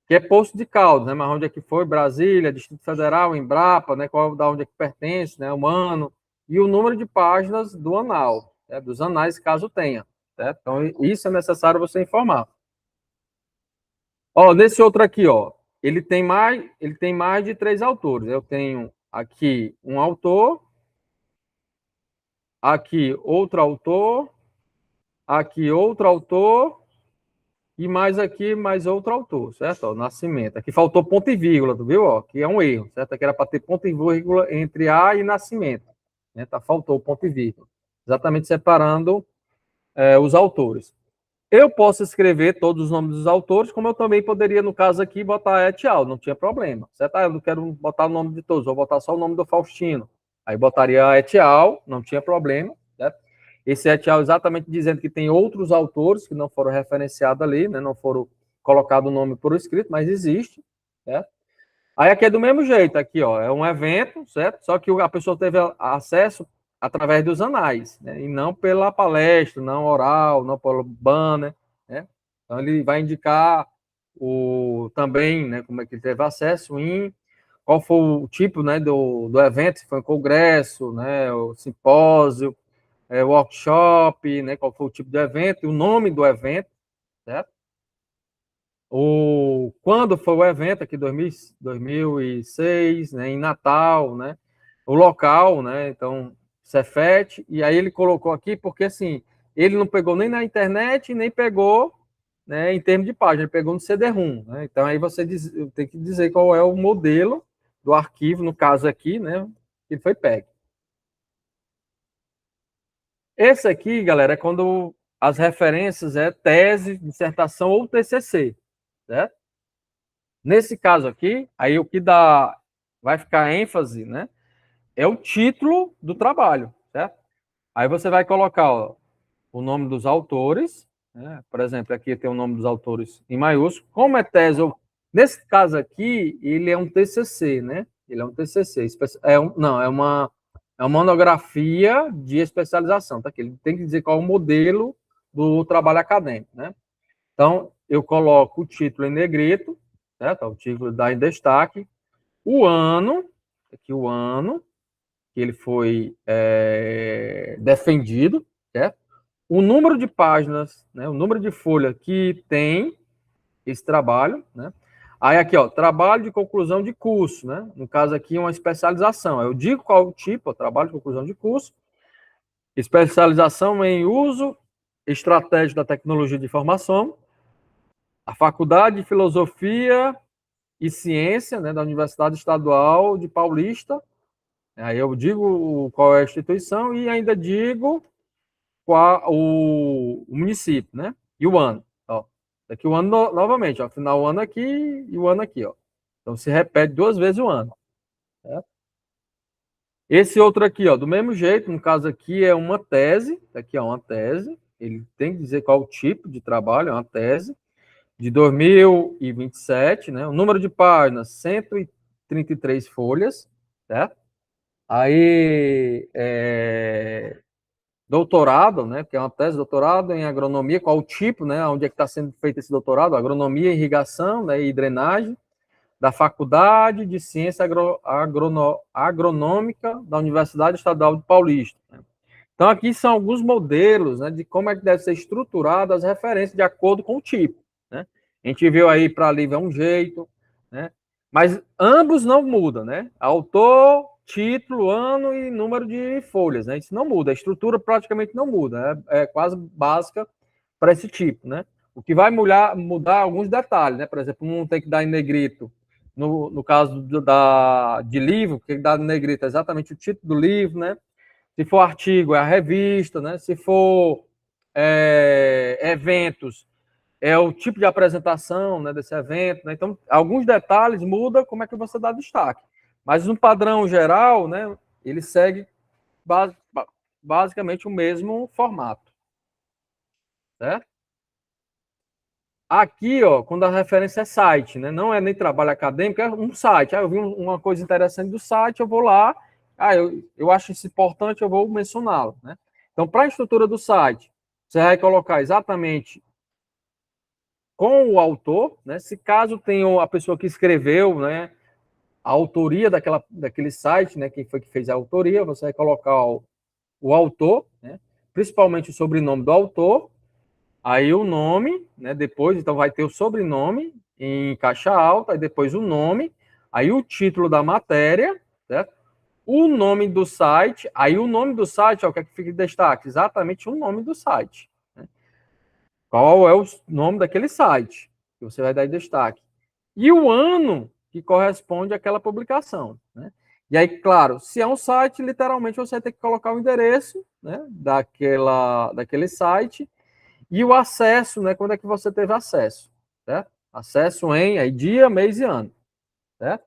que é Poço de Caldas, né? Mas onde é que foi? Brasília, Distrito Federal, Embrapa, né? Da onde é que pertence, né? O ano e o número de páginas do anal, né? Dos anais, caso tenha, certo? Então isso é necessário você informar. Ó, nesse outro aqui, ó, ele tem mais de 3 autores. Eu tenho aqui um autor, aqui outro autor, aqui outro autor e mais aqui mais outro autor, certo? Ó, Nascimento. Aqui faltou ponto e vírgula, tu viu? Ó, que é um erro, certo? Aqui era para ter ponto e vírgula entre A e Nascimento, né? Tá, faltou ponto e vírgula. Exatamente separando os autores. Eu posso escrever todos os nomes dos autores, como eu também poderia, no caso aqui, botar et al, não tinha problema, certo? Eu não quero botar o nome de todos, vou botar só o nome do Faustino. Aí botaria et al, não tinha problema, certo? Esse et al exatamente dizendo que tem outros autores que não foram referenciados ali, né? Não foram colocado o nome por escrito, mas existe, certo? Aí aqui é do mesmo jeito, aqui, ó, é um evento, certo? Só que a pessoa teve acesso através dos anais, né? E não pela palestra, não oral, não pelo banner, né? Então ele vai indicar também, né, como é que ele teve acesso, qual foi o tipo, né, do evento, se foi um congresso, né, o simpósio, workshop, né, qual foi o tipo de evento, e o nome do evento, certo? Quando foi o evento, aqui 2006, né, em Natal, né, o local, né, então, Cefet, e aí ele colocou aqui, porque assim, ele não pegou nem na internet, nem pegou, né, em termos de página, ele pegou no CD-ROM, né? Então aí você tem que dizer qual é o modelo do arquivo, no caso aqui, né, que ele foi pego. Esse aqui, galera, é quando as referências é tese, dissertação ou TCC, certo? Nesse caso aqui, aí o que vai ficar ênfase, né, é o título do trabalho, certo? Aí você vai colocar, ó, o nome dos autores, né? Por exemplo, aqui tem o nome dos autores em maiúsculo. Como é tese, nesse caso aqui, ele é um TCC, né? Ele é um TCC, não, é uma monografia de especialização, tá aqui. Ele tem que dizer qual é o modelo do trabalho acadêmico, né? Então, eu coloco o título em negrito, certo? O título dá em destaque, o ano, aqui o ano que ele foi defendido, certo? O número de páginas, né, o número de folha que tem esse trabalho, né? Aí aqui, ó, trabalho de conclusão de curso, né? No caso aqui, uma especialização. Eu digo qual o tipo, ó, trabalho de conclusão de curso, especialização em uso estratégico da tecnologia de informação, a Faculdade de Filosofia e Ciência, né, da Universidade Estadual de Paulista. Aí eu digo qual é a instituição e ainda digo qual o município, né? E o ano. Ó. Aqui o ano novamente, ó. Final o ano aqui e o ano aqui, ó. Então se repete 2 vezes o ano. Certo? Esse outro aqui, ó, do mesmo jeito, no caso aqui é uma tese, aqui é uma tese, ele tem que dizer qual o tipo de trabalho, é uma tese, de 2027, né? O número de páginas, 133 folhas, certo? Aí, doutorado, né, que é uma tese de doutorado em agronomia, qual o tipo, né, onde é que está sendo feito esse doutorado, agronomia, irrigação, né, e drenagem, da Faculdade de Ciência Agronômica da Universidade Estadual de Paulista. Né. Então, aqui são alguns modelos, né, de como é que deve ser estruturada as referências de acordo com o tipo, né. A gente viu aí para livro é um jeito, né, mas ambos não mudam, né, autor, título, ano e número de folhas, né, isso não muda, a estrutura praticamente não muda, é quase básica para esse tipo, né. O que vai mudar alguns detalhes, né, por exemplo, um tem que dar em negrito, no caso de livro, que dá em negrito é exatamente o título do livro, né. Se for artigo, é a revista, né? Se for eventos, é o tipo de apresentação, né, desse evento, né? Então, alguns detalhes mudam como é que você dá destaque. Mas no padrão geral, né, ele segue basicamente o mesmo formato. Certo? Aqui, ó, quando a referência é site, né? Não é nem trabalho acadêmico, é um site. Eu vi uma coisa interessante do site, eu vou lá, eu acho isso importante, eu vou mencioná-lo, né? Então, para a estrutura do site, você vai colocar exatamente com o autor, né? Se caso tenha a pessoa que escreveu, né, a autoria daquele site, né, quem foi que fez a autoria, você vai colocar o autor, né? Principalmente o sobrenome do autor. Aí o nome, né? Depois, então vai ter o sobrenome em caixa alta, aí depois o nome, aí o título da matéria, certo? O nome do site, aí o nome do site, ó, o que é que fica em destaque? Exatamente o nome do site. Né? Qual é o nome daquele site que você vai dar em destaque? E o ano que corresponde àquela publicação, né? E aí, claro, se é um site, literalmente você vai ter que colocar o endereço, né, daquele site, e o acesso, né? Quando é que você teve acesso, certo? Acesso em aí, dia, mês e ano, certo?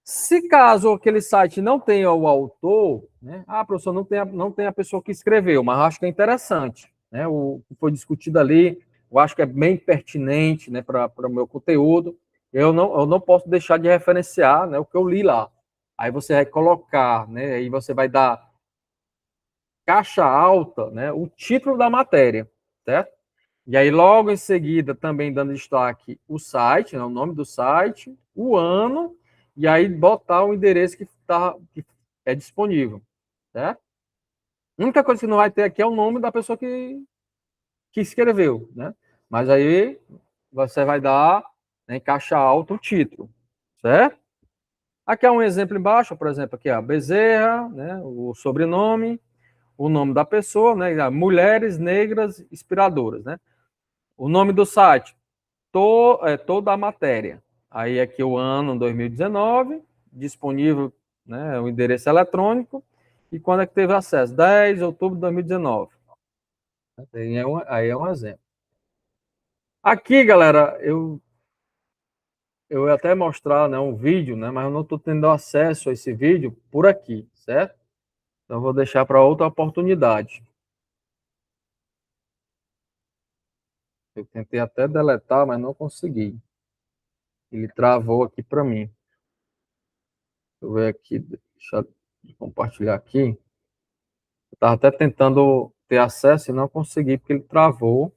Se caso aquele site não tenha o autor, né? Ah, professor, não tem a pessoa que escreveu, mas acho que é interessante, né? O que foi discutido ali, eu acho que é bem pertinente, né, para o meu conteúdo. Eu não posso deixar de referenciar, né, o que eu li lá. Aí você vai colocar, né? Aí você vai dar caixa alta, né? O título da matéria, certo? E aí, logo em seguida, também dando destaque o site, né, o nome do site, o ano, e aí botar o endereço que é disponível. Certo? A única coisa que não vai ter aqui é o nome da pessoa que escreveu. Né? Mas aí você vai dar, né, em caixa alta o título. Certo? Aqui é um exemplo embaixo, por exemplo, aqui, Bezerra, né, o sobrenome, o nome da pessoa, né, mulheres negras inspiradoras, né? O nome do site, toda a matéria. Aí aqui o ano 2019, disponível, né, o endereço eletrônico, e quando é que teve acesso? 10 de outubro de 2019. Aí é um exemplo. Aqui, galera, eu ia até mostrar, né, um vídeo, né, mas eu não estou tendo acesso a esse vídeo por aqui, certo? Então, eu vou deixar para outra oportunidade. Eu tentei até deletar, mas não consegui. Ele travou aqui para mim. Deixa eu ver aqui, deixa eu compartilhar aqui. Eu estava até tentando ter acesso e não consegui, porque ele travou.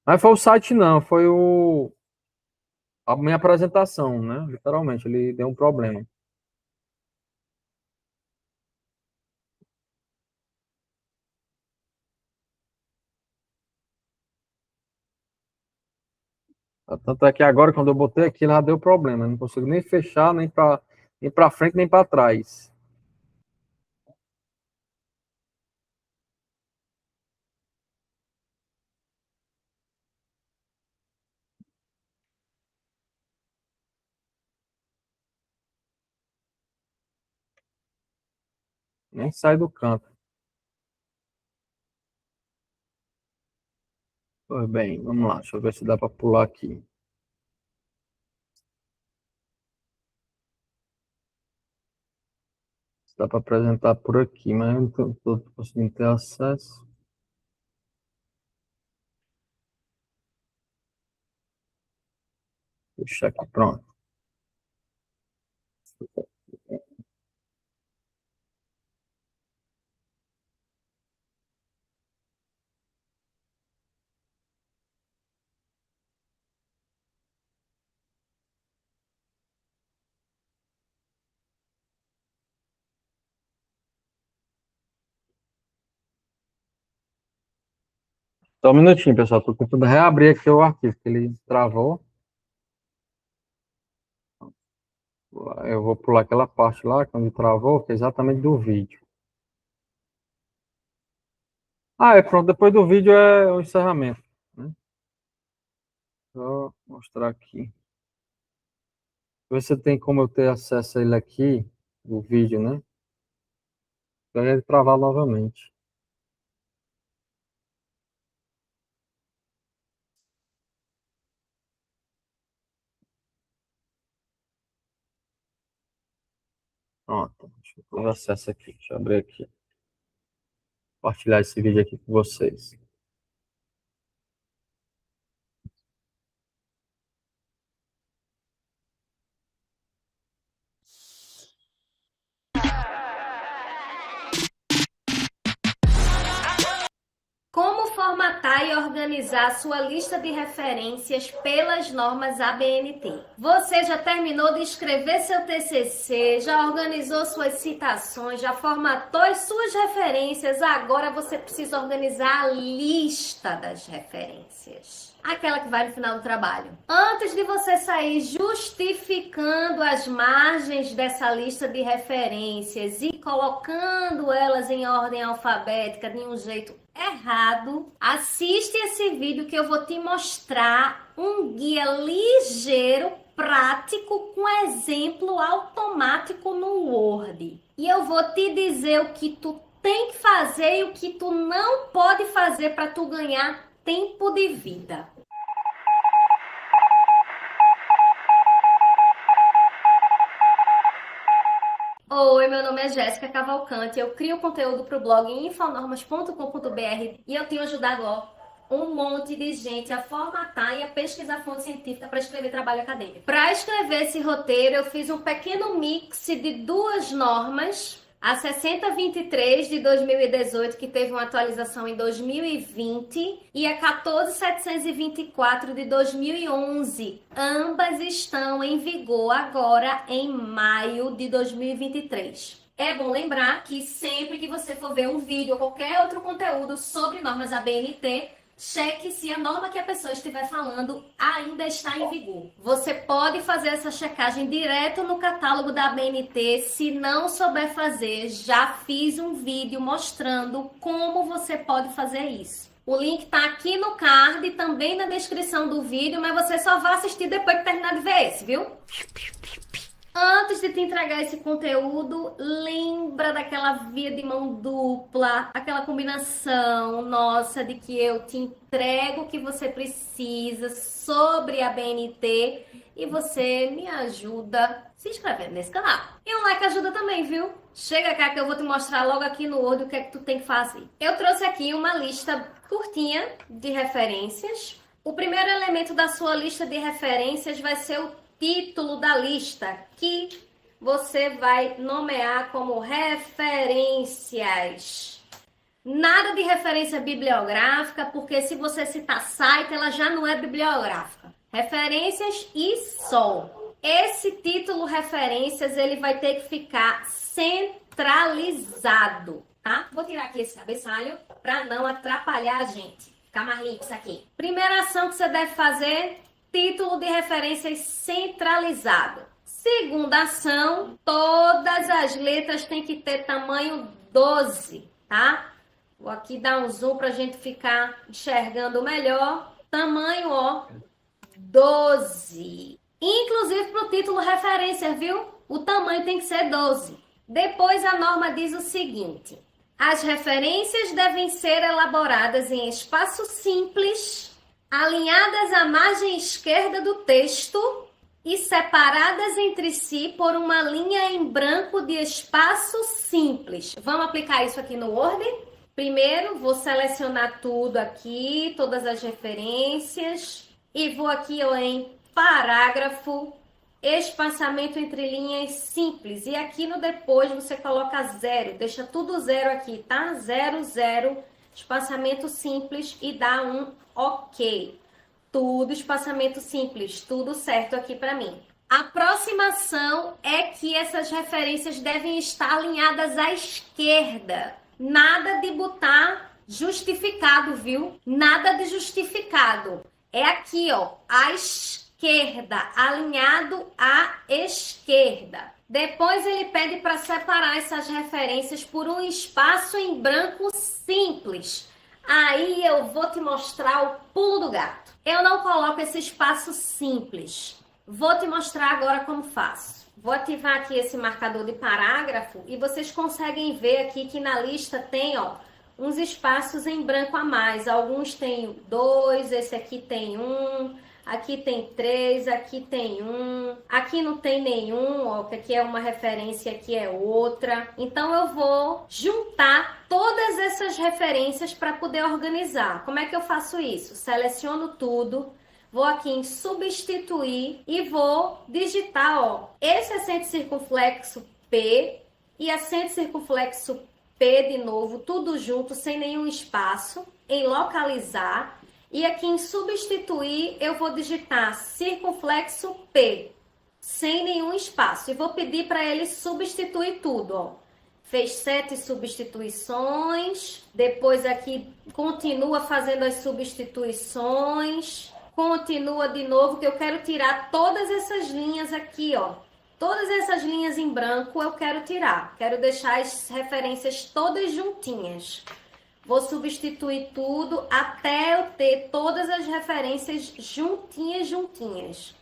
Mas foi o site não, foi a minha apresentação, né? Literalmente, ele deu um problema. Tanto é que agora, quando eu botei aqui, já deu problema. Eu não consigo nem fechar, nem para frente, nem para trás. Nem sai do canto. Pois bem, vamos lá. Deixa eu ver se dá para pular aqui. Dá para apresentar por aqui, mas eu não estou conseguindo ter acesso. Deixa aqui, pronto. Só um minutinho, pessoal. Estou tentando reabrir aqui o arquivo, que ele travou. Eu vou pular aquela parte lá, quando travou, que é exatamente do vídeo. Ah, é pronto. Depois do vídeo é o encerramento, né? Vou mostrar aqui. Ver se tem como eu ter acesso a ele aqui, o vídeo, né? Então ele travar novamente. Pronto. Deixa eu ter acesso aqui. Deixa eu abrir aqui. Compartilhar esse vídeo aqui com vocês. Como formatar e organizar sua lista de referências pelas normas ABNT? Você já terminou de escrever seu TCC, já organizou suas citações, já formatou as suas referências, agora você precisa organizar a lista das referências. Aquela que vai no final do trabalho. Antes de você sair justificando as margens dessa lista de referências e colocando elas em ordem alfabética de um jeito errado, assiste esse vídeo que eu vou te mostrar um guia ligeiro, prático, com exemplo automático no Word. E eu vou te dizer o que tu tem que fazer e o que tu não pode fazer para tu ganhar tempo de vida. Oi, meu nome é Jéssica Cavalcante, eu crio conteúdo para o blog infonormas.com.br e eu tenho ajudado um monte de gente a formatar e a pesquisar fonte científica para escrever trabalho acadêmico. Para escrever esse roteiro, eu fiz um pequeno mix de duas normas, a 6023 de 2018, que teve uma atualização em 2020, e a 14724 de 2011. Ambas estão em vigor agora em maio de 2023. É bom lembrar que sempre que você for ver um vídeo ou qualquer outro conteúdo sobre normas ABNT, cheque se a norma que a pessoa estiver falando ainda está em vigor. Você pode fazer essa checagem direto no catálogo da ABNT. Se não souber fazer, já fiz um vídeo mostrando como você pode fazer isso. O link está aqui no card e também na descrição do vídeo, mas você só vai assistir depois que terminar de ver esse, viu? Antes de te entregar esse conteúdo, lembra daquela via de mão dupla, aquela combinação nossa de que eu te entrego o que você precisa sobre a BNT e você me ajuda se inscrevendo nesse canal. E um like ajuda também, viu? Chega cá que eu vou te mostrar logo aqui no Word o que é que tu tem que fazer. Eu trouxe aqui uma lista curtinha de referências. O primeiro elemento da sua lista de referências vai ser o título da lista, que você vai nomear como referências. Nada de referência bibliográfica, porque se você citar site, ela já não é bibliográfica. Referências e só. Esse título referências, ele vai ter que ficar centralizado, tá? Vou tirar aqui esse cabeçalho para não atrapalhar a gente. Ficar mais limpo isso aqui. Primeira ação que você deve fazer: título de referências centralizado. Segunda ação, todas as letras têm que ter tamanho 12, tá? Vou aqui dar um zoom para a gente ficar enxergando melhor. Tamanho, ó, 12. Inclusive para o título referência, viu? O tamanho tem que ser 12. Depois a norma diz o seguinte: as referências devem ser elaboradas em espaço simples, alinhadas à margem esquerda do texto e separadas entre si por uma linha em branco de espaço simples. Vamos aplicar isso aqui no Word? Primeiro, vou selecionar tudo aqui, todas as referências, e vou aqui ó, em parágrafo, espaçamento entre linhas simples. E aqui no depois você coloca 0, deixa tudo 0 aqui, tá? 0, 0, espaçamento simples e dá um OK. Tudo espaçamento simples, tudo certo aqui para mim. A próxima ação é que essas referências devem estar alinhadas à esquerda. Nada de botar justificado, viu? Nada de justificado. É aqui, ó, à esquerda, alinhado à esquerda. Depois ele pede para separar essas referências por um espaço em branco simples. Aí eu vou te mostrar o pulo do gato. Eu não coloco esse espaço simples. Vou te mostrar agora como faço. Vou ativar aqui esse marcador de parágrafo e vocês conseguem ver aqui que na lista tem, ó, uns espaços em branco a mais. Alguns tem 2, esse aqui tem 1, aqui tem 3, aqui tem 1, aqui não tem nenhum, ó, que aqui é uma referência, aqui é outra. Então eu vou juntar todas essas referências para poder organizar. Como é que eu faço isso? Seleciono tudo, vou aqui em substituir e vou digitar, ó, esse acento circunflexo P e acento circunflexo P de novo, tudo junto, sem nenhum espaço, em localizar. E aqui em substituir, eu vou digitar circunflexo P, sem nenhum espaço. E vou pedir para ele substituir tudo, ó. Fez 7 substituições. Depois aqui continua fazendo as substituições. Continua de novo, que eu quero tirar todas essas linhas aqui, ó. Todas essas linhas em branco eu quero tirar. Quero deixar as referências todas juntinhas. Vou substituir tudo até eu ter todas as referências juntinhas.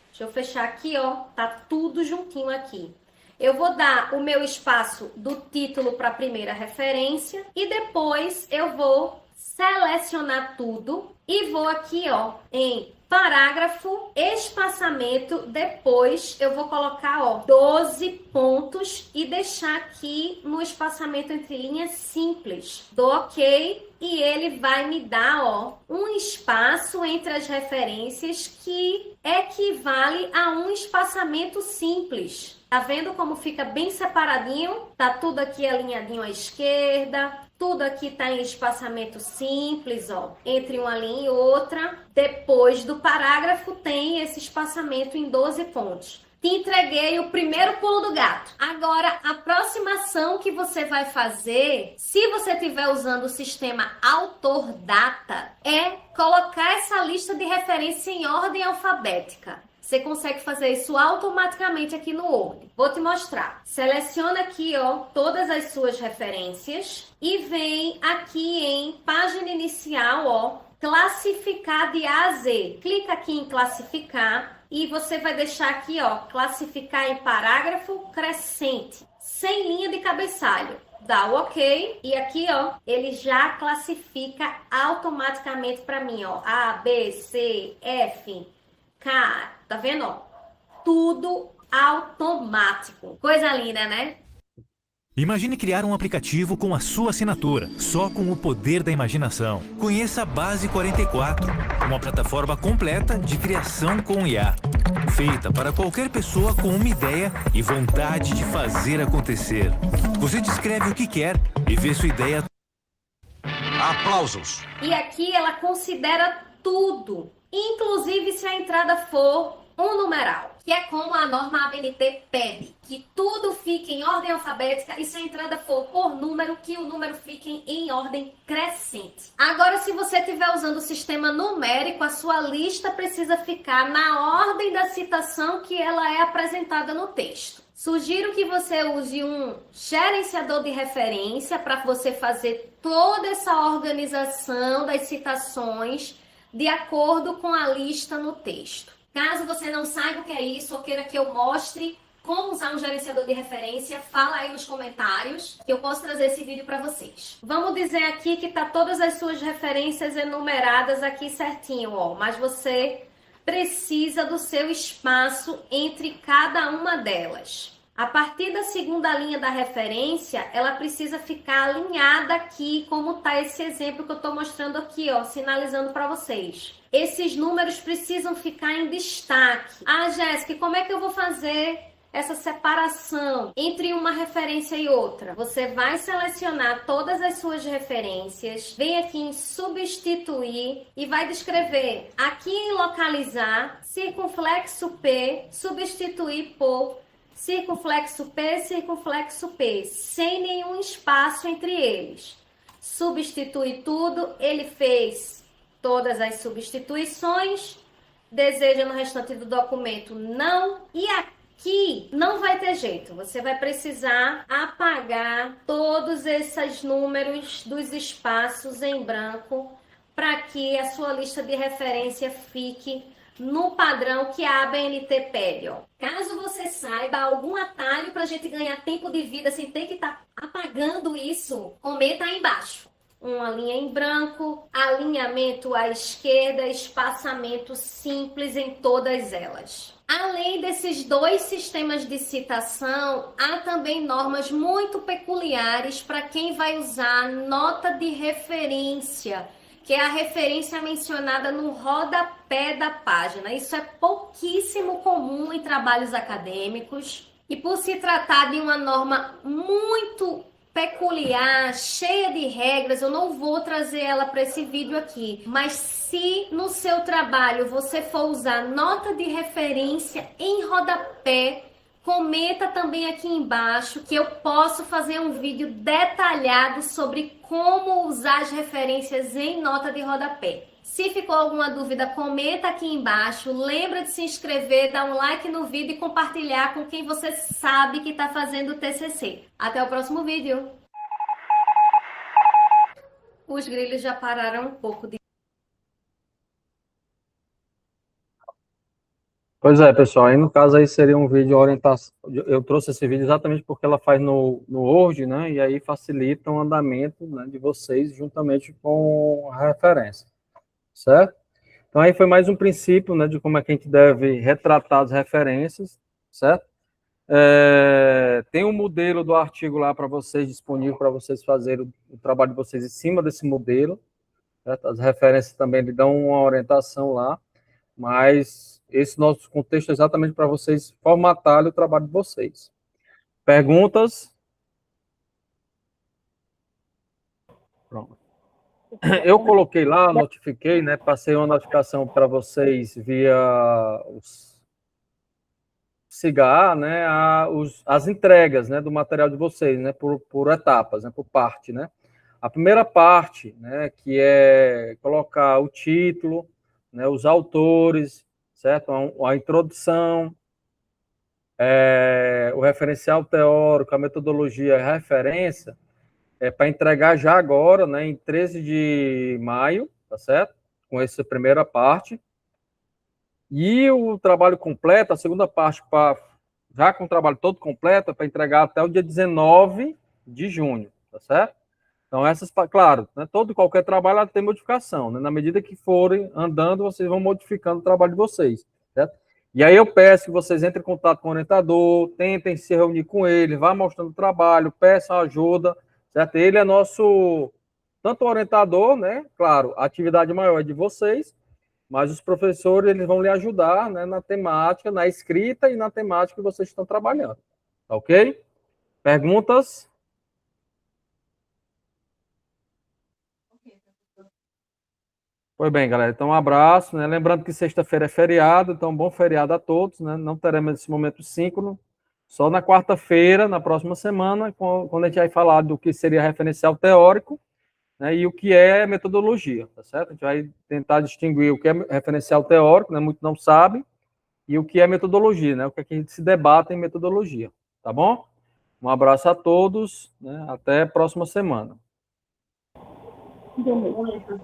Deixa eu fechar aqui, ó. Tá tudo juntinho aqui. Eu vou dar o meu espaço do título para a primeira referência e depois eu vou selecionar tudo e vou aqui, ó, em parágrafo, espaçamento, depois eu vou colocar, ó, 12 pontos e deixar aqui no espaçamento entre linhas simples. Dou OK e ele vai me dar, ó, um espaço entre as referências que equivale a um espaçamento simples. Tá vendo como fica bem separadinho? Tá tudo aqui alinhadinho à esquerda. Tudo aqui tá em espaçamento simples, ó, entre uma linha e outra. Depois do parágrafo tem esse espaçamento em 12 pontos. Te entreguei o primeiro pulo do gato. Agora, a próxima ação que você vai fazer, se você estiver usando o sistema Autor Data, é colocar essa lista de referência em ordem alfabética. Você consegue fazer isso automaticamente aqui no Word. Vou te mostrar. Seleciona aqui, ó, todas as suas referências e vem aqui em página inicial, ó, classificar de A a Z. Clica aqui em classificar. E você vai deixar aqui, ó, classificar em parágrafo crescente, sem linha de cabeçalho. Dá o OK e aqui, ó, ele já classifica automaticamente para mim, ó, A, B, C, F, K, tá vendo, ó? Tudo automático. Coisa linda, né? Imagine criar um aplicativo com a sua assinatura, só com o poder da imaginação. Conheça a Base 44, uma plataforma completa de criação com IA, feita para qualquer pessoa com uma ideia e vontade de fazer acontecer. Você descreve o que quer e vê sua ideia. Aplausos! E aqui ela considera tudo, inclusive se a entrada for um numeral, que é como a norma ABNT pede, que tudo fique em ordem alfabética e se a entrada for por número, que o número fique em ordem crescente. Agora, se você estiver usando o sistema numérico, a sua lista precisa ficar na ordem da citação que ela é apresentada no texto. Sugiro que você use um gerenciador de referência para você fazer toda essa organização das citações de acordo com a lista no texto. Caso você não saiba o que é isso ou queira que eu mostre como usar um gerenciador de referência, fala aí nos comentários que eu posso trazer esse vídeo para vocês. Vamos dizer aqui que tá todas as suas referências enumeradas aqui certinho, ó, mas você precisa do seu espaço entre cada uma delas. A partir da segunda linha da referência, ela precisa ficar alinhada aqui, como tá esse exemplo que eu estou mostrando aqui, ó, sinalizando para vocês. Esses números precisam ficar em destaque. Ah, Jéssica, como é que eu vou fazer essa separação entre uma referência e outra? Você vai selecionar todas as suas referências, vem aqui em substituir e vai descrever aqui em localizar, circunflexo P, substituir por circunflexo P, sem nenhum espaço entre eles. Substitui tudo, ele fez todas as substituições, deseja no restante do documento não, e aqui não vai ter jeito, você vai precisar apagar todos esses números dos espaços em branco para que a sua lista de referência fique no padrão que a ABNT pede, ó. Caso você saiba algum atalho para a gente ganhar tempo de vida sem ter que estar apagando isso, comenta aí embaixo. Uma linha em branco, alinhamento à esquerda, espaçamento simples em todas elas. Além desses dois sistemas de citação, há também normas muito peculiares para quem vai usar nota de referência, que é a referência mencionada no rodapé da página. Isso é pouquíssimo comum em trabalhos acadêmicos. E por se tratar de uma norma muito peculiar, cheia de regras, eu não vou trazer ela para esse vídeo aqui. Mas se no seu trabalho você for usar nota de referência em rodapé, comenta também aqui embaixo que eu posso fazer um vídeo detalhado sobre como usar as referências em nota de rodapé. Se ficou alguma dúvida, comenta aqui embaixo. Lembra de se inscrever, dar um like no vídeo e compartilhar com quem você sabe que está fazendo o TCC. Até o próximo vídeo. Os grilhos já pararam um pouco de... Pois é, pessoal, aí no caso aí seria um vídeo orientação. Eu trouxe esse vídeo exatamente porque ela faz no Word, né? E aí facilita o andamento, né, de vocês juntamente com a referência, certo? Então aí foi mais um princípio, né, de como é que a gente deve retratar as referências, certo? Tem um modelo do artigo lá para vocês, disponível para vocês fazerem o trabalho de vocês em cima desse modelo, certo? As referências também lhe dão uma orientação lá, mas esse nosso contexto é exatamente para vocês formatarem o trabalho de vocês. Perguntas? Pronto. Eu coloquei lá, notifiquei, né? Passei uma notificação para vocês via os cigar, né, as entregas, né, do material de vocês, né, por etapas, né, por parte, né. A primeira parte, né, que é colocar o título, né, os autores, certo? A introdução, o referencial teórico, a metodologia e a referência, para entregar já agora, né, em 13 de maio, tá certo? Com essa primeira parte. E o trabalho completo, a segunda parte, já com o trabalho todo completo, é para entregar até o dia 19 de junho, tá certo? Então, claro, né, qualquer trabalho tem modificação, né? Na medida que forem andando, vocês vão modificando o trabalho de vocês, certo? E aí eu peço que vocês entrem em contato com o orientador, tentem se reunir com ele, vá mostrando o trabalho, peçam ajuda, certo? Ele é nosso, tanto orientador, né? Claro, a atividade maior é de vocês, mas os professores, eles vão lhe ajudar, né, na temática, na escrita e na temática que vocês estão trabalhando, tá ok? Perguntas? Foi bem, galera. Então, um abraço, né? Lembrando que sexta-feira é feriado, então bom feriado a todos, né? Não teremos esse momento síncrono, só na quarta-feira, na próxima semana, quando a gente vai falar do que seria referencial teórico, né, e o que é metodologia, tá certo? A gente vai tentar distinguir o que é referencial teórico, né? Muitos não sabem, e o que é metodologia, né? O que é que a gente se debate em metodologia, tá bom? Um abraço a todos, né? Até a próxima semana. Beleza.